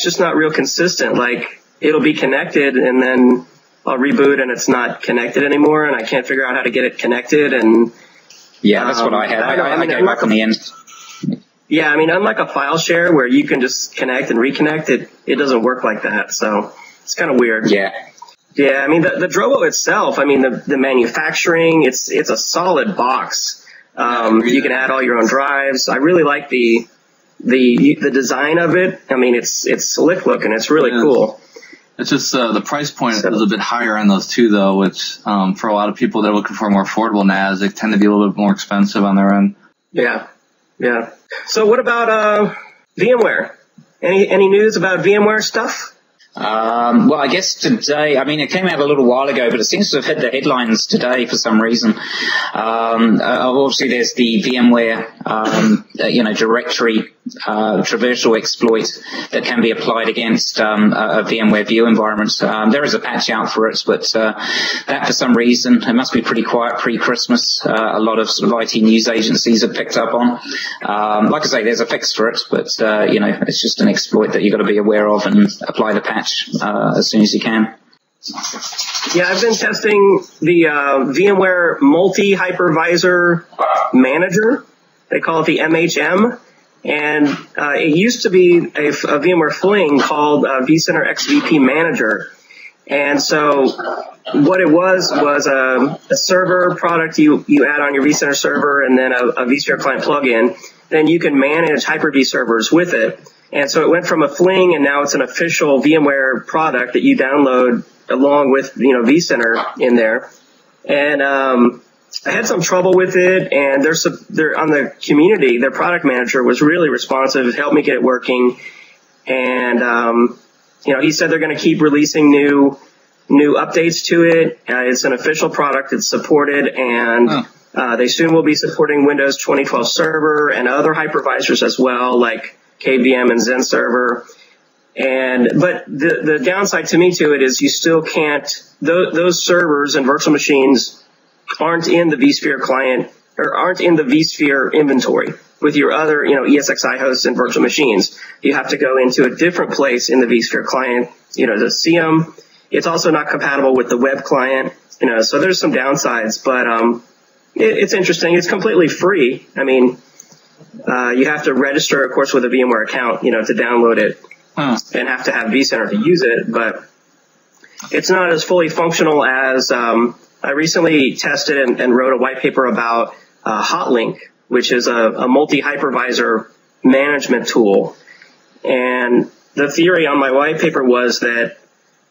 just not real consistent. Like, it'll be connected and then I'll reboot and it's not connected anymore, and I can't figure out how to get it connected. And yeah, that's what I had. I gave up in the end. Yeah, I mean, unlike a file share where you can just connect and reconnect, it doesn't work like that. So it's kind of weird. Yeah, I mean, the Drobo itself, I mean, the manufacturing, it's a solid box. You can add all your own drives. I really like the design of it. I mean, it's slick looking. It's really cool. It's just the price point is a bit higher on those two, though, which for a lot of people that are looking for more affordable NAS, they tend to be a little bit more expensive on their end. Yeah. So what about VMware? Any news about VMware stuff? Well, I guess today, I mean, it came out a little while ago, but it seems to have hit the headlines today for some reason. Obviously, there's the VMware, directory traversal exploit that can be applied against a VMware view environment. There is a patch out for it, but that for some reason, it must be pretty quiet pre-Christmas. A lot of sort of IT news agencies have picked up on. Like I say, there's a fix for it, but it's just an exploit that you've got to be aware of and apply the patch as soon as you can. Yeah, I've been testing the VMware Multi-Hypervisor Manager. They call it the MHM. And it used to be a VMware fling called vCenter XVP Manager. And so what it was a server product you add on your vCenter server, and then a vSphere client plugin. Then you can manage Hyper-V servers with it. And so it went from a fling, and now it's an official VMware product that you download along with, vCenter in there. And I had some trouble with it, and they're on the community. Their product manager was really responsive, helped me get it working. And he said they're going to keep releasing new updates to it. It's an official product. It's supported, and they soon will be supporting Windows 2012 Server and other hypervisors as well, like KVM and Zen Server. But the downside to me to it is you still can't, those servers and virtual machines aren't in the vSphere client, or aren't in the vSphere inventory with your other, ESXi hosts and virtual machines. You have to go into a different place in the vSphere client, to see them. It's also not compatible with the web client, so there's some downsides, but it's interesting. It's completely free. I mean, you have to register, of course, with a VMware account, to download it, and have to have vCenter to use it, but it's not as fully functional as I recently tested and wrote a white paper about Hotlink, which is a multi-hypervisor management tool. And the theory on my white paper was that,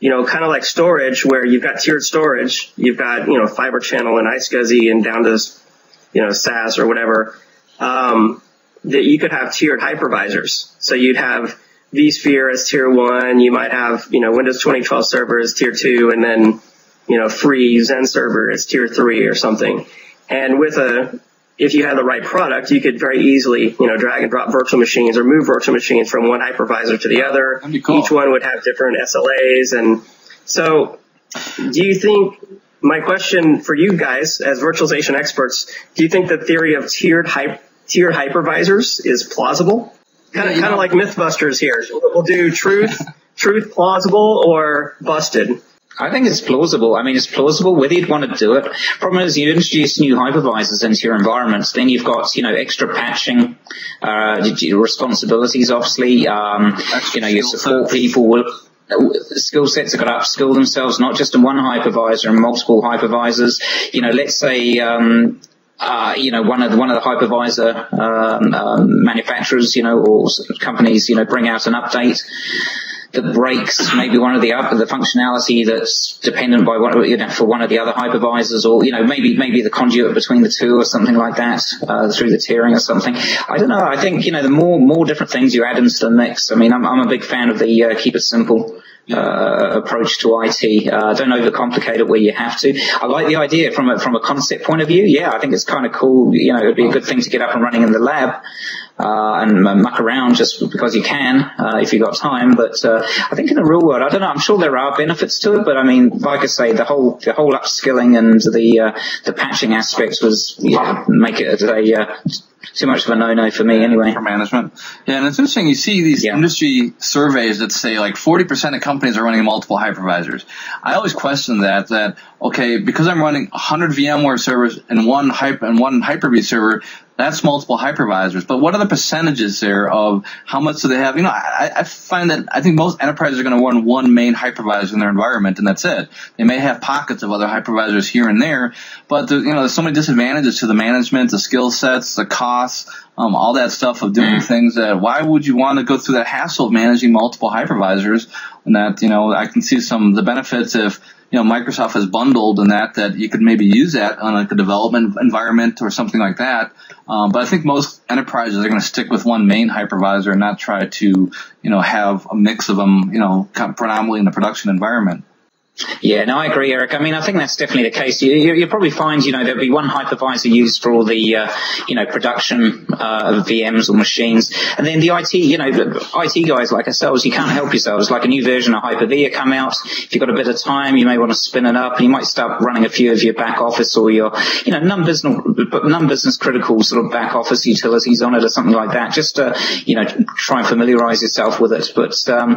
kind of like storage, where you've got tiered storage, you've got, Fiber Channel and iSCSI and down to, SAS or whatever, that you could have tiered hypervisors. So you'd have vSphere as tier 1, you might have, Windows 2012 Server as tier 2, and then, free Zen Server as tier 3 or something. And if you had the right product, you could very easily, drag and drop virtual machines or move virtual machines from one hypervisor to the other. That'd be cool. Each one would have different SLAs. And so Do you think, my question for you guys as virtualization experts, do you think the theory of tiered hypervisors is plausible? Kind of like Mythbusters here. We'll do truth, plausible, or busted. I think it's plausible. I mean, it's plausible whether you'd want to do it. Problem is, you introduce new hypervisors into your environments, then you've got, extra patching, responsibilities, obviously. Your support people will, skill sets have got to upskill themselves, not just in one hypervisor and multiple hypervisors. Let's say, one of the hypervisor, manufacturers, or companies, bring out an update that breaks maybe one of the functionality that's dependent by for one of the other hypervisors, or maybe the conduit between the two or something like that, through the tiering or something. I don't know. I think the more different things you add into the mix. I mean, I'm a big fan of the keep it simple approach to IT. Don't overcomplicate it where you have to. I like the idea from a concept point of view. Yeah, I think it's kind of cool. It'd be a good thing to get up and running in the lab. And muck around just because you can, if you got time. But, I think in the real world, I don't know, I'm sure there are benefits to it, but I mean, like I say, the whole upskilling and the patching aspects make it too much of a no-no for me anyway. For management. Yeah, and it's interesting, you see these industry surveys that say like 40% of companies are running multiple hypervisors. I always question that, okay, because I'm running 100 VMware servers and one Hyper-V server, that's multiple hypervisors. But what are the percentages there of how much do they have? I find that I think most enterprises are going to run one main hypervisor in their environment, and that's it. They may have pockets of other hypervisors here and there, but there's so many disadvantages to the management, the skill sets, the costs, all that stuff of doing things that why would you want to go through that hassle of managing multiple hypervisors? And that, I can see some of the benefits if Microsoft has bundled and that you could maybe use that on like a development environment or something like that. But I think most enterprises are going to stick with one main hypervisor and not try to, have a mix of them, predominantly in the production environment. Yeah, no, I agree, Eric. I mean, I think that's definitely the case. You'll probably find, there'll be one hypervisor used for all the, production, VMs or machines. And then the IT guys like ourselves, you can't help yourselves. Like a new version of Hyper-V will come out. If you've got a bit of time, you may want to spin it up, and you might start running a few of your back office or your, non-business critical sort of back office utilities on it or something like that, just to, try and familiarize yourself with it. But, I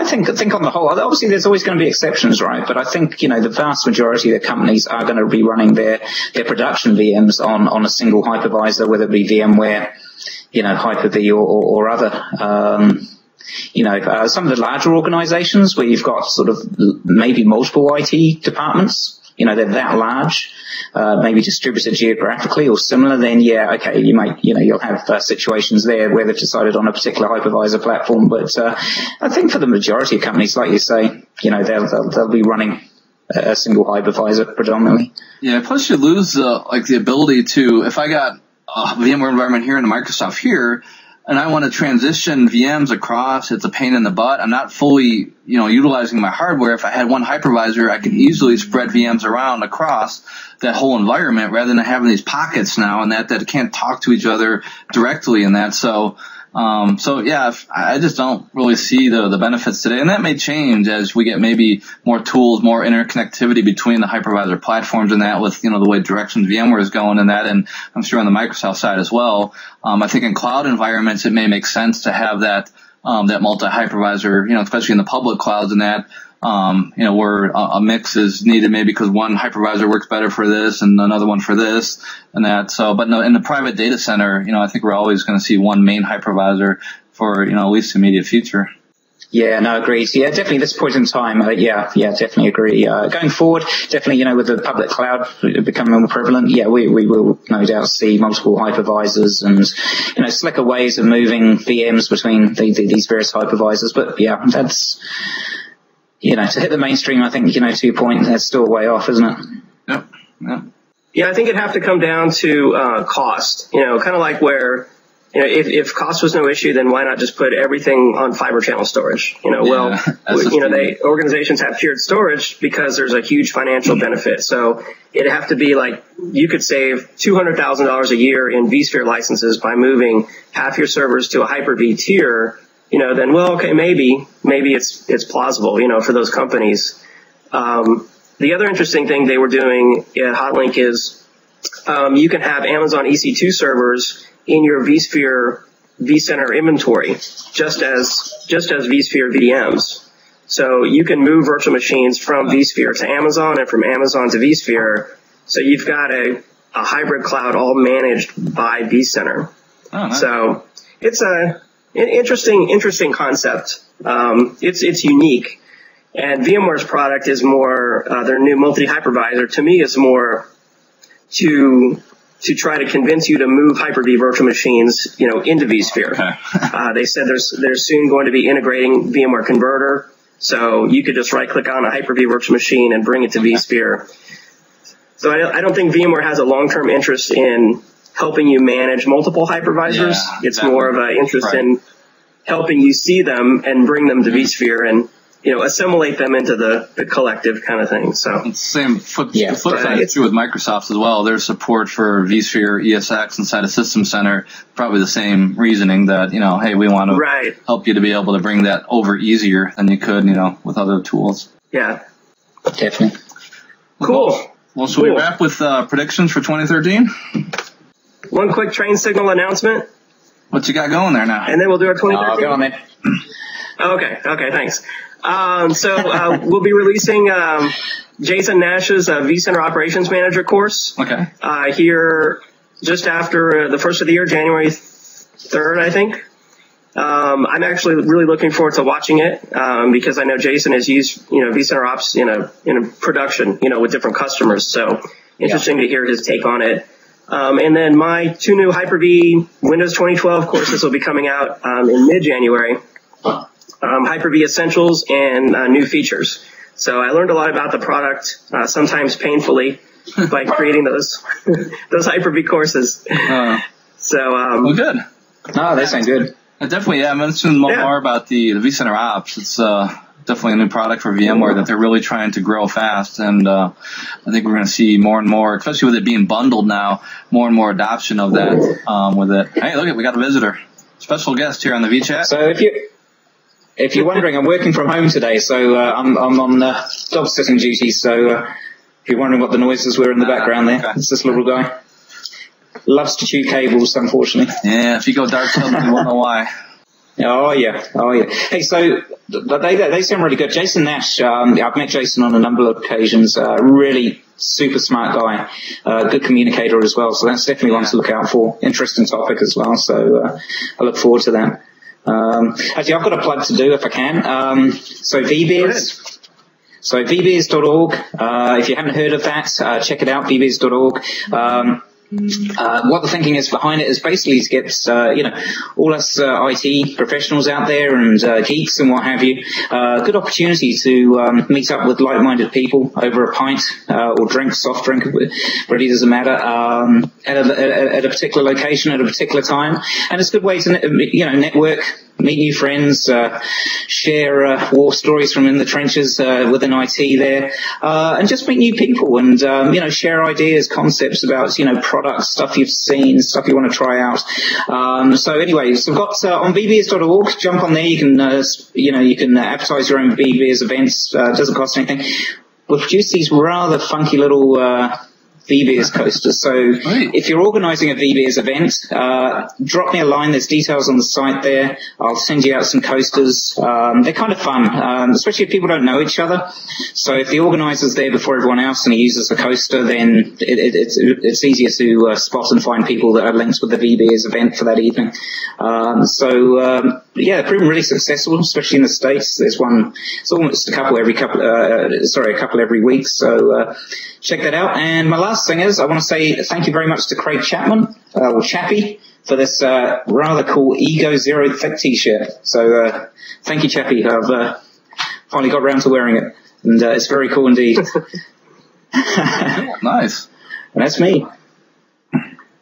think on the whole, obviously there's always going to be exceptions, right? But I think, the vast majority of the companies are going to be running their production VMs on a single hypervisor, whether it be VMware, Hyper-V or other. Some of the larger organizations where you've got sort of maybe multiple IT departments, they're that large, maybe distributed geographically or similar, then you might, you'll have situations there where they've decided on a particular hypervisor platform. But I think for the majority of companies, like you say, they'll be running a single hypervisor predominantly. Yeah, plus you lose the ability to, if I got a VMware environment here and a Microsoft here, and I want to transition VMs across, it's a pain in the butt. I'm not fully, utilizing my hardware. If I had one hypervisor, I could easily spread VMs around across that whole environment rather than having these pockets now and that can't talk to each other directly in that. So I just don't really see the benefits today. And that may change as we get maybe more tools, more interconnectivity between the hypervisor platforms and that with, the way directions VMware is going and that. And I'm sure on the Microsoft side as well. I think in cloud environments, it may make sense to have that multi-hypervisor, especially in the public clouds and that. Where a mix is needed maybe because one hypervisor works better for this and another one for this and that. So, but no, in the private data center, I think we're always going to see one main hypervisor for, at least the immediate future. Yeah, no, agreed. Yeah, definitely at this point in time, definitely agree. Going forward, definitely, with the public cloud becoming more prevalent, we will no doubt see multiple hypervisors and, slicker ways of moving VMs between these various hypervisors. But that's, to hit the mainstream, I think, to your point, that's still a way off, isn't it? Yep. Yeah, I think it'd have to come down to cost, kind of like where, if cost was no issue, then why not just put everything on fiber channel storage? Organizations have tiered storage because there's a huge financial benefit. So it'd have to be like you could save $200,000 a year in vSphere licenses by moving half your servers to a Hyper-V tier. Then maybe it's plausible, for those companies. The other interesting thing they were doing at Hotlink is you can have Amazon EC2 servers in your vSphere vCenter inventory, just as vSphere VDMs. So you can move virtual machines from vSphere to Amazon and from Amazon to vSphere. So you've got a hybrid cloud all managed by vCenter. Oh, nice. So it's an interesting concept. It's unique. And VMware's product is more, their new multi-hypervisor to me is more to try to convince you to move Hyper-V virtual machines, into vSphere. Okay. They said they're soon going to be integrating VMware Converter. So you could just right click on a Hyper-V virtual machine and bring it to vSphere. So I don't think VMware has a long-term interest in helping you manage multiple hypervisors. Yeah, it's more of an interest in helping you see them and bring them to vSphere and, assimilate them into the collective kind of thing. So it's the same flip side is true with Microsoft as well. Their support for vSphere ESX inside a System Center, probably the same reasoning that, hey, we want to help you to be able to bring that over easier than you could, with other tools. Yeah. Definitely. Cool. Well, should we wrap with predictions for 2013? One quick train signal announcement. What you got going there now? And then we'll do our 2013. Go on then. Okay, thanks. So we'll be releasing Jason Nash's vCenter Operations Manager course. Okay. Here just after the first of the year, January 3rd, I think. I'm actually really looking forward to watching it because I know Jason has used vCenter Ops in a production with different customers. So interesting to hear his take on it. And then my 2 new Hyper-V Windows 2012 courses will be coming out in mid-January. Hyper-V Essentials and new features. So I learned a lot about the product, sometimes painfully, by creating those Hyper-V courses. Well, good. No, that sounds good. Definitely, I mentioned more about the vCenter Ops. It's definitely a new product for VMware that they're really trying to grow fast, and I think we're going to see more and more, especially with it being bundled now, more and more adoption of that with it. Hey, look, we got a visitor, special guest here on the vChat. So if you're wondering, I'm working from home today, so I'm on dog sitting duty. So if you're wondering what the noises were in the background there, it's this little guy. Loves to chew cables, unfortunately. Yeah, if you go dark, you won't know why. Oh yeah. Hey, so they sound really good. Jason Nash, I've met Jason on a number of occasions. Really super smart guy, good communicator as well. So that's definitely one to look out for. Interesting topic as well. So I look forward to that. Actually, I've got a plug to do if I can. So vBeers. So vbeers.org. If you haven't heard of that, check it out. vbeers.org. What the thinking is behind it is basically to get, all us IT professionals out there and geeks and what have you, good opportunity to meet up with like-minded people over a pint or drink, soft drink, really doesn't matter, at a particular location at a particular time, and it's a good way to network, meet new friends, share war stories from in the trenches within IT there, and just meet new people and share ideas, concepts about products, stuff you've seen, stuff you want to try out. So anyway, so we've got on vbeers.org. Jump on there. You can advertise your own vBeers events. Doesn't cost anything. We've produced these rather funky little vBeers coasters. So if you're organising a vBeers event, drop me a line. There's details on the site there. I'll send you out some coasters. They're kind of fun, especially if people don't know each other. So if the organiser's there before everyone else and he uses the coaster, then it's easier to spot and find people that are linked with the vBeers event for that evening. They're proving really successful, especially in the States. There's one, it's almost a couple every week. So check that out. And my last thing is, I want to say thank you very much to Craig Chapman, or Chappie, for this rather cool Ego Zero Thick t-shirt. So thank you, Chappie. I've finally got around to wearing it, and it's very cool indeed. Nice. And that's me.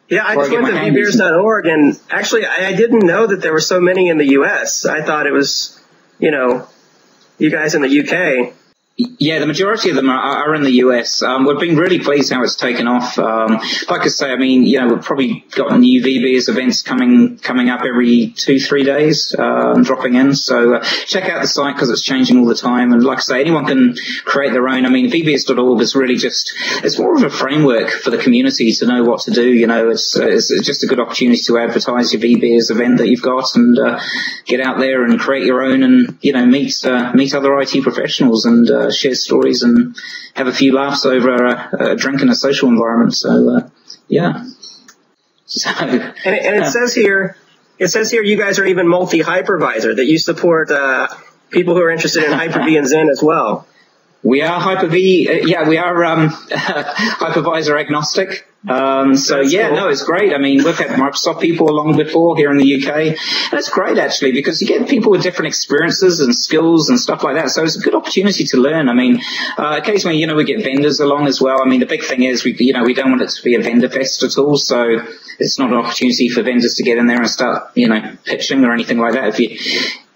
Yeah, I just went to vbeers.org, and actually I didn't know that there were so many in the U.S. I thought it was, you guys in the UK. Yeah, the majority of them are in the US. We've been really pleased how it's taken off. Like I say, I mean, we've probably got new VBS events coming up every 2-3 days, dropping in. So check out the site because it's changing all the time. And like I say, anyone can create their own. I mean, vbs.org is really it's more of a framework for the community to know what to do. It's just a good opportunity to advertise your VBS event that you've got and get out there and create your own and, meet other IT professionals and share stories and have a few laughs over a drink in a social environment. So, yeah. So, and it says here you guys are even multi-hypervisor, that you support people who are interested in Hyper-V and Zen as well. We are Hyper-V, we are hypervisor agnostic. So yeah, cool. No, it's great. I mean, we've had Microsoft people along before here in the UK, and it's great actually because you get people with different experiences and skills and stuff like that. So it's a good opportunity to learn. I mean, occasionally, we get vendors along as well. I mean, the big thing is we don't want it to be a vendor fest at all. So it's not an opportunity for vendors to get in there and start, pitching or anything like that.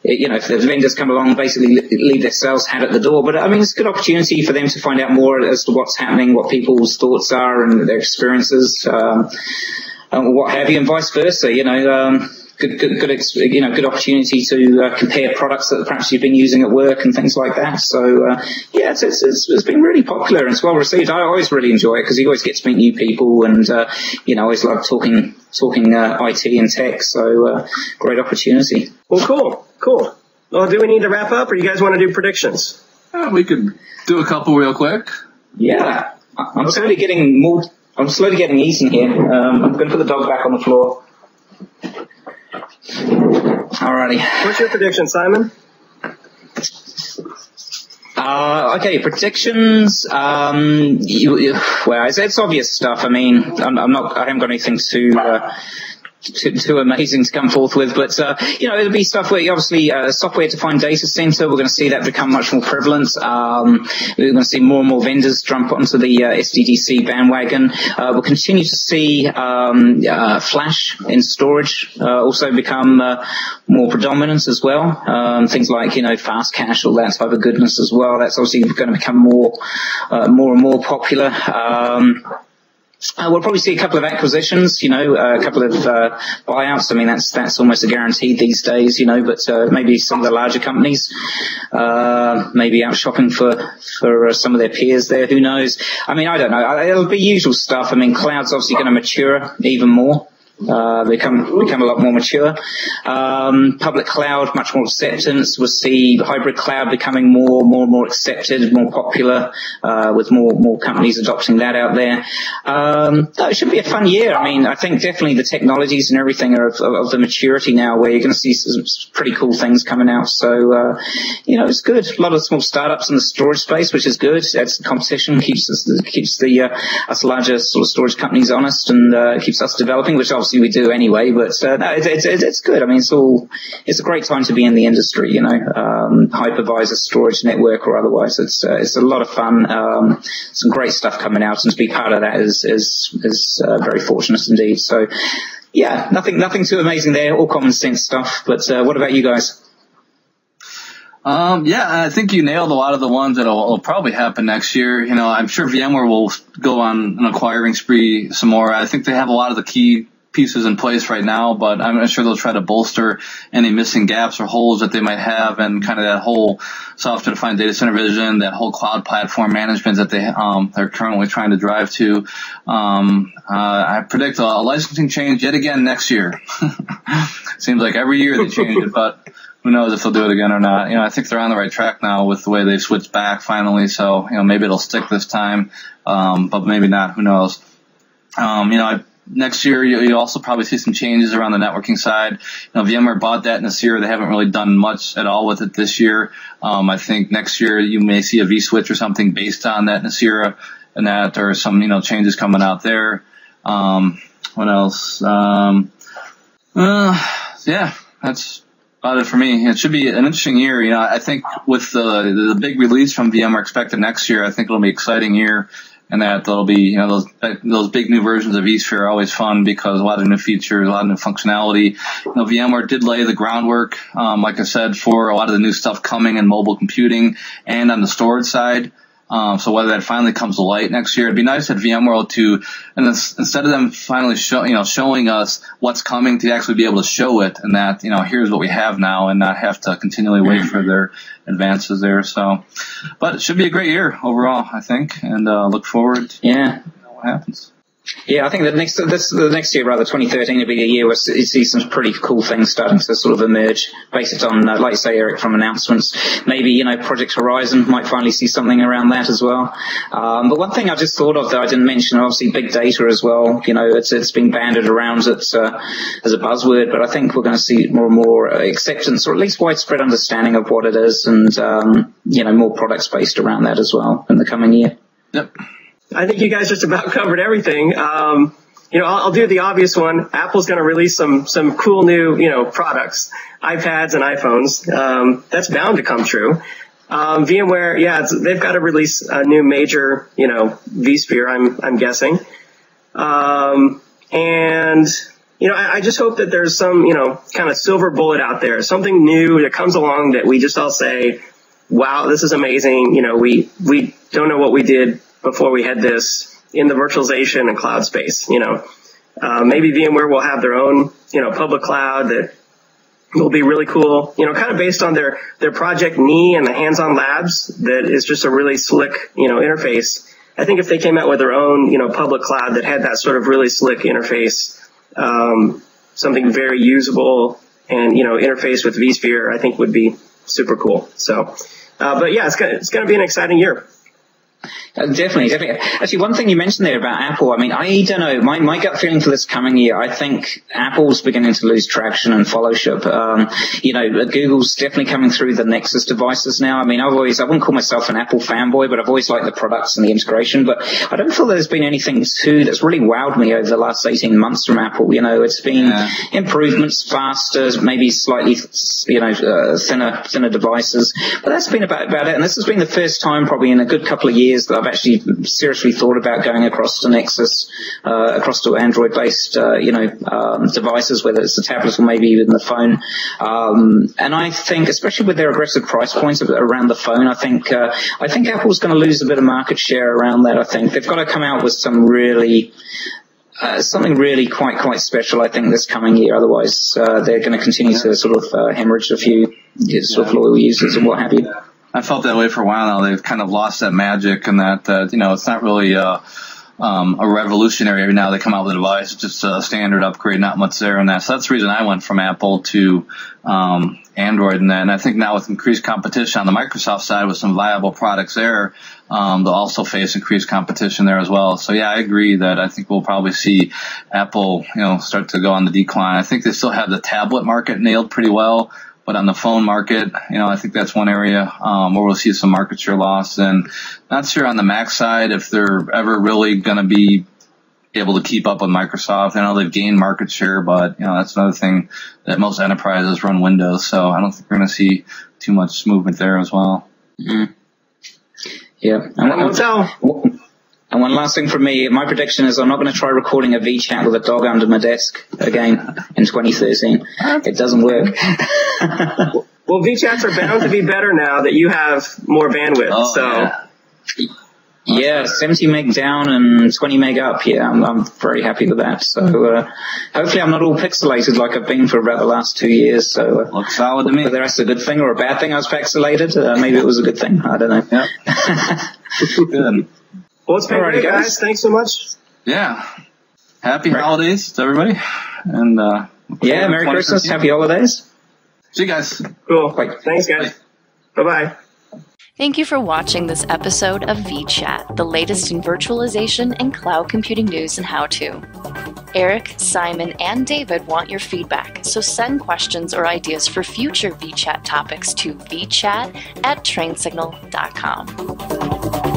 If the vendors come along, basically leave their sales hat at the door. But I mean, it's a good opportunity for them to find out more as to what's happening, what people's thoughts are and their experiences, and what have you, and vice versa. Good opportunity to compare products that perhaps you've been using at work and things like that. So it's been really popular and it's well received. I always really enjoy it because you always get to meet new people and I always love talking IT and tech. So great opportunity. Well, cool. Well, do we need to wrap up, or you guys want to do predictions? We could do a couple real quick. Yeah, I'm slowly getting eaten here. I'm going to put the dog back on the floor. Alrighty. What's your prediction, Simon? Okay, predictions. It's obvious stuff. I mean, I haven't got anything too amazing to come forth with, but it'll be stuff where obviously software-defined data center. We're going to see that become much more prevalent. We're going to see more and more vendors jump onto the SDDC bandwagon. We'll continue to see flash in storage also become more predominant as well. Things like fast cache, all that type of goodness as well. That's obviously going to become more and more popular. We'll probably see a couple of acquisitions, a couple of buyouts. I mean, that's almost a guarantee these days, but maybe some of the larger companies maybe out shopping for some of their peers there. Who knows? I mean, I don't know. It'll be usual stuff. I mean, cloud's obviously going to mature even more. Become a lot more mature. Public cloud, much more acceptance. We'll see hybrid cloud becoming more accepted, more popular, with more companies adopting that out there. It should be a fun year. I mean, I think definitely the technologies and everything are of the maturity now where you're going to see some pretty cool things coming out. So, it's good. A lot of small startups in the storage space, which is good. That's competition, keeps us larger sort of storage companies honest and, keeps us developing, which obviously we do anyway, but it's good. I mean, it's a great time to be in the industry, hypervisor, storage network or otherwise. It's a lot of fun. Some great stuff coming out, and to be part of that is very fortunate indeed. So yeah, nothing too amazing there, all common sense stuff. But what about you guys? I think you nailed a lot of the ones that will probably happen next year. I'm sure VMware will go on an acquiring spree some more. I think they have a lot of the key pieces in place right now, but I'm sure they'll try to bolster any missing gaps or holes that they might have, and kind of that whole software-defined data center vision, that whole cloud platform management that they're currently trying to drive to. I predict a licensing change yet again next year. Seems like every year they change it, but who knows if they'll do it again or not. I think they're on the right track now with the way they've switched back finally. So, maybe it'll stick this time, but maybe not. Who knows? Next year, you also probably see some changes around the networking side. VMware bought that this year. They haven't really done much at all with it this year. I think next year you may see a vSwitch or something based on that Nicira and that, or some, changes coming out there. What else? That's about it for me. It should be an interesting year. I think with the big release from VMware expected next year, I think it'll be an exciting year. and that there'll be, those big new versions of vSphere are always fun because a lot of new features, a lot of new functionality. VMware did lay the groundwork, like I said, for a lot of the new stuff coming in mobile computing and on the storage side. So whether that finally comes to light next year, it'd be nice at VMworld to, and instead of them finally showing us what's coming, to actually be able to show it, and that, here's what we have now, and not have to continually wait for their advances there. So, but it should be a great year overall, I think, and look forward to what happens. Yeah, I think the next year, rather 2013, will be a year where you see some pretty cool things starting to sort of emerge based on, like you say, Eric, from announcements. Maybe, Project Horizon might finally see something around that as well. But one thing I just thought of that I didn't mention, obviously big data as well. It's been banded around as a buzzword, but I think we're going to see more and more acceptance, or at least widespread understanding of what it is, and, more products based around that as well in the coming year. Yep. I think you guys just about covered everything. I'll do the obvious one. Apple's going to release some cool new, products, iPads and iPhones. That's bound to come true. VMware, they've got to release a new major, vSphere, I'm guessing. I just hope that there's some, kind of silver bullet out there, something new that comes along that we just all say, wow, this is amazing. We don't know what we did before we had this in the virtualization and cloud space. Maybe VMware will have their own, public cloud that will be really cool, kind of based on their Project Knee and the hands-on labs that is just a really slick, interface. I think if they came out with their own, public cloud that had that sort of really slick interface, something very usable and, interface with vSphere, I think would be super cool. So, it's going to be an exciting year. Definitely. Actually, one thing you mentioned there about Apple, I don't know, my gut feeling for this coming year, I think Apple's beginning to lose traction and fellowship. Google's definitely coming through the Nexus devices now. I wouldn't call myself an Apple fanboy, but I've always liked the products and the integration, but I don't feel there's been anything that's really wowed me over the last 18 months from Apple. It's been improvements, faster, maybe slightly, thinner devices, but that's been about it. And this has been the first time probably in a good couple of years that I've actually seriously thought about going across to Nexus, across to Android-based, devices, whether it's a tablet or maybe even the phone. And I think, especially with their aggressive price points around the phone, I think Apple's going to lose a bit of market share around that. I think they've got to come out with some really, something really quite special, I think, this coming year. Otherwise, they're going to continue to sort of hemorrhage a few sort of loyal users and what have you. I felt that way for a while now. They've kind of lost that magic, and that it's not really a revolutionary. Every now they come out with a device, just a standard upgrade, not much there in that. So that's the reason I went from Apple to Android, and I think now with increased competition on the Microsoft side with some viable products there, they'll also face increased competition there as well. So yeah, I agree that I think we'll probably see Apple, start to go on the decline. I think they still have the tablet market nailed pretty well. But on the phone market, I think that's one area where we'll see some market share loss. And not sure on the Mac side if they're ever really going to be able to keep up with Microsoft. I know they've gained market share, but that's another thing that most enterprises run Windows. So I don't think we're going to see too much movement there as well. Mm-hmm. Yeah. And one last thing from me, my prediction is I'm not going to try recording a vChat with a dog under my desk again in 2013. It doesn't work. Well, vChats are bound to be better now that you have more bandwidth. Yeah, 70 meg down and 20 meg up. Yeah, I'm very happy with that. So hopefully I'm not all pixelated like I've been for about the last 2 years. So looks solid to me. Whether that's a good thing or a bad thing I was pixelated, maybe it was a good thing. I don't know. Yeah. Good. Well, it's been great, guys. Thanks so much. Yeah. Happy holidays to everybody. And Merry Christmas. Happy holidays. See you guys. Cool. Thanks, guys. Bye-bye. Thank you for watching this episode of vChat, the latest in virtualization and cloud computing news and how-to. Eric, Simon, and David want your feedback, so send questions or ideas for future vChat topics to vchat@trainsignal.com.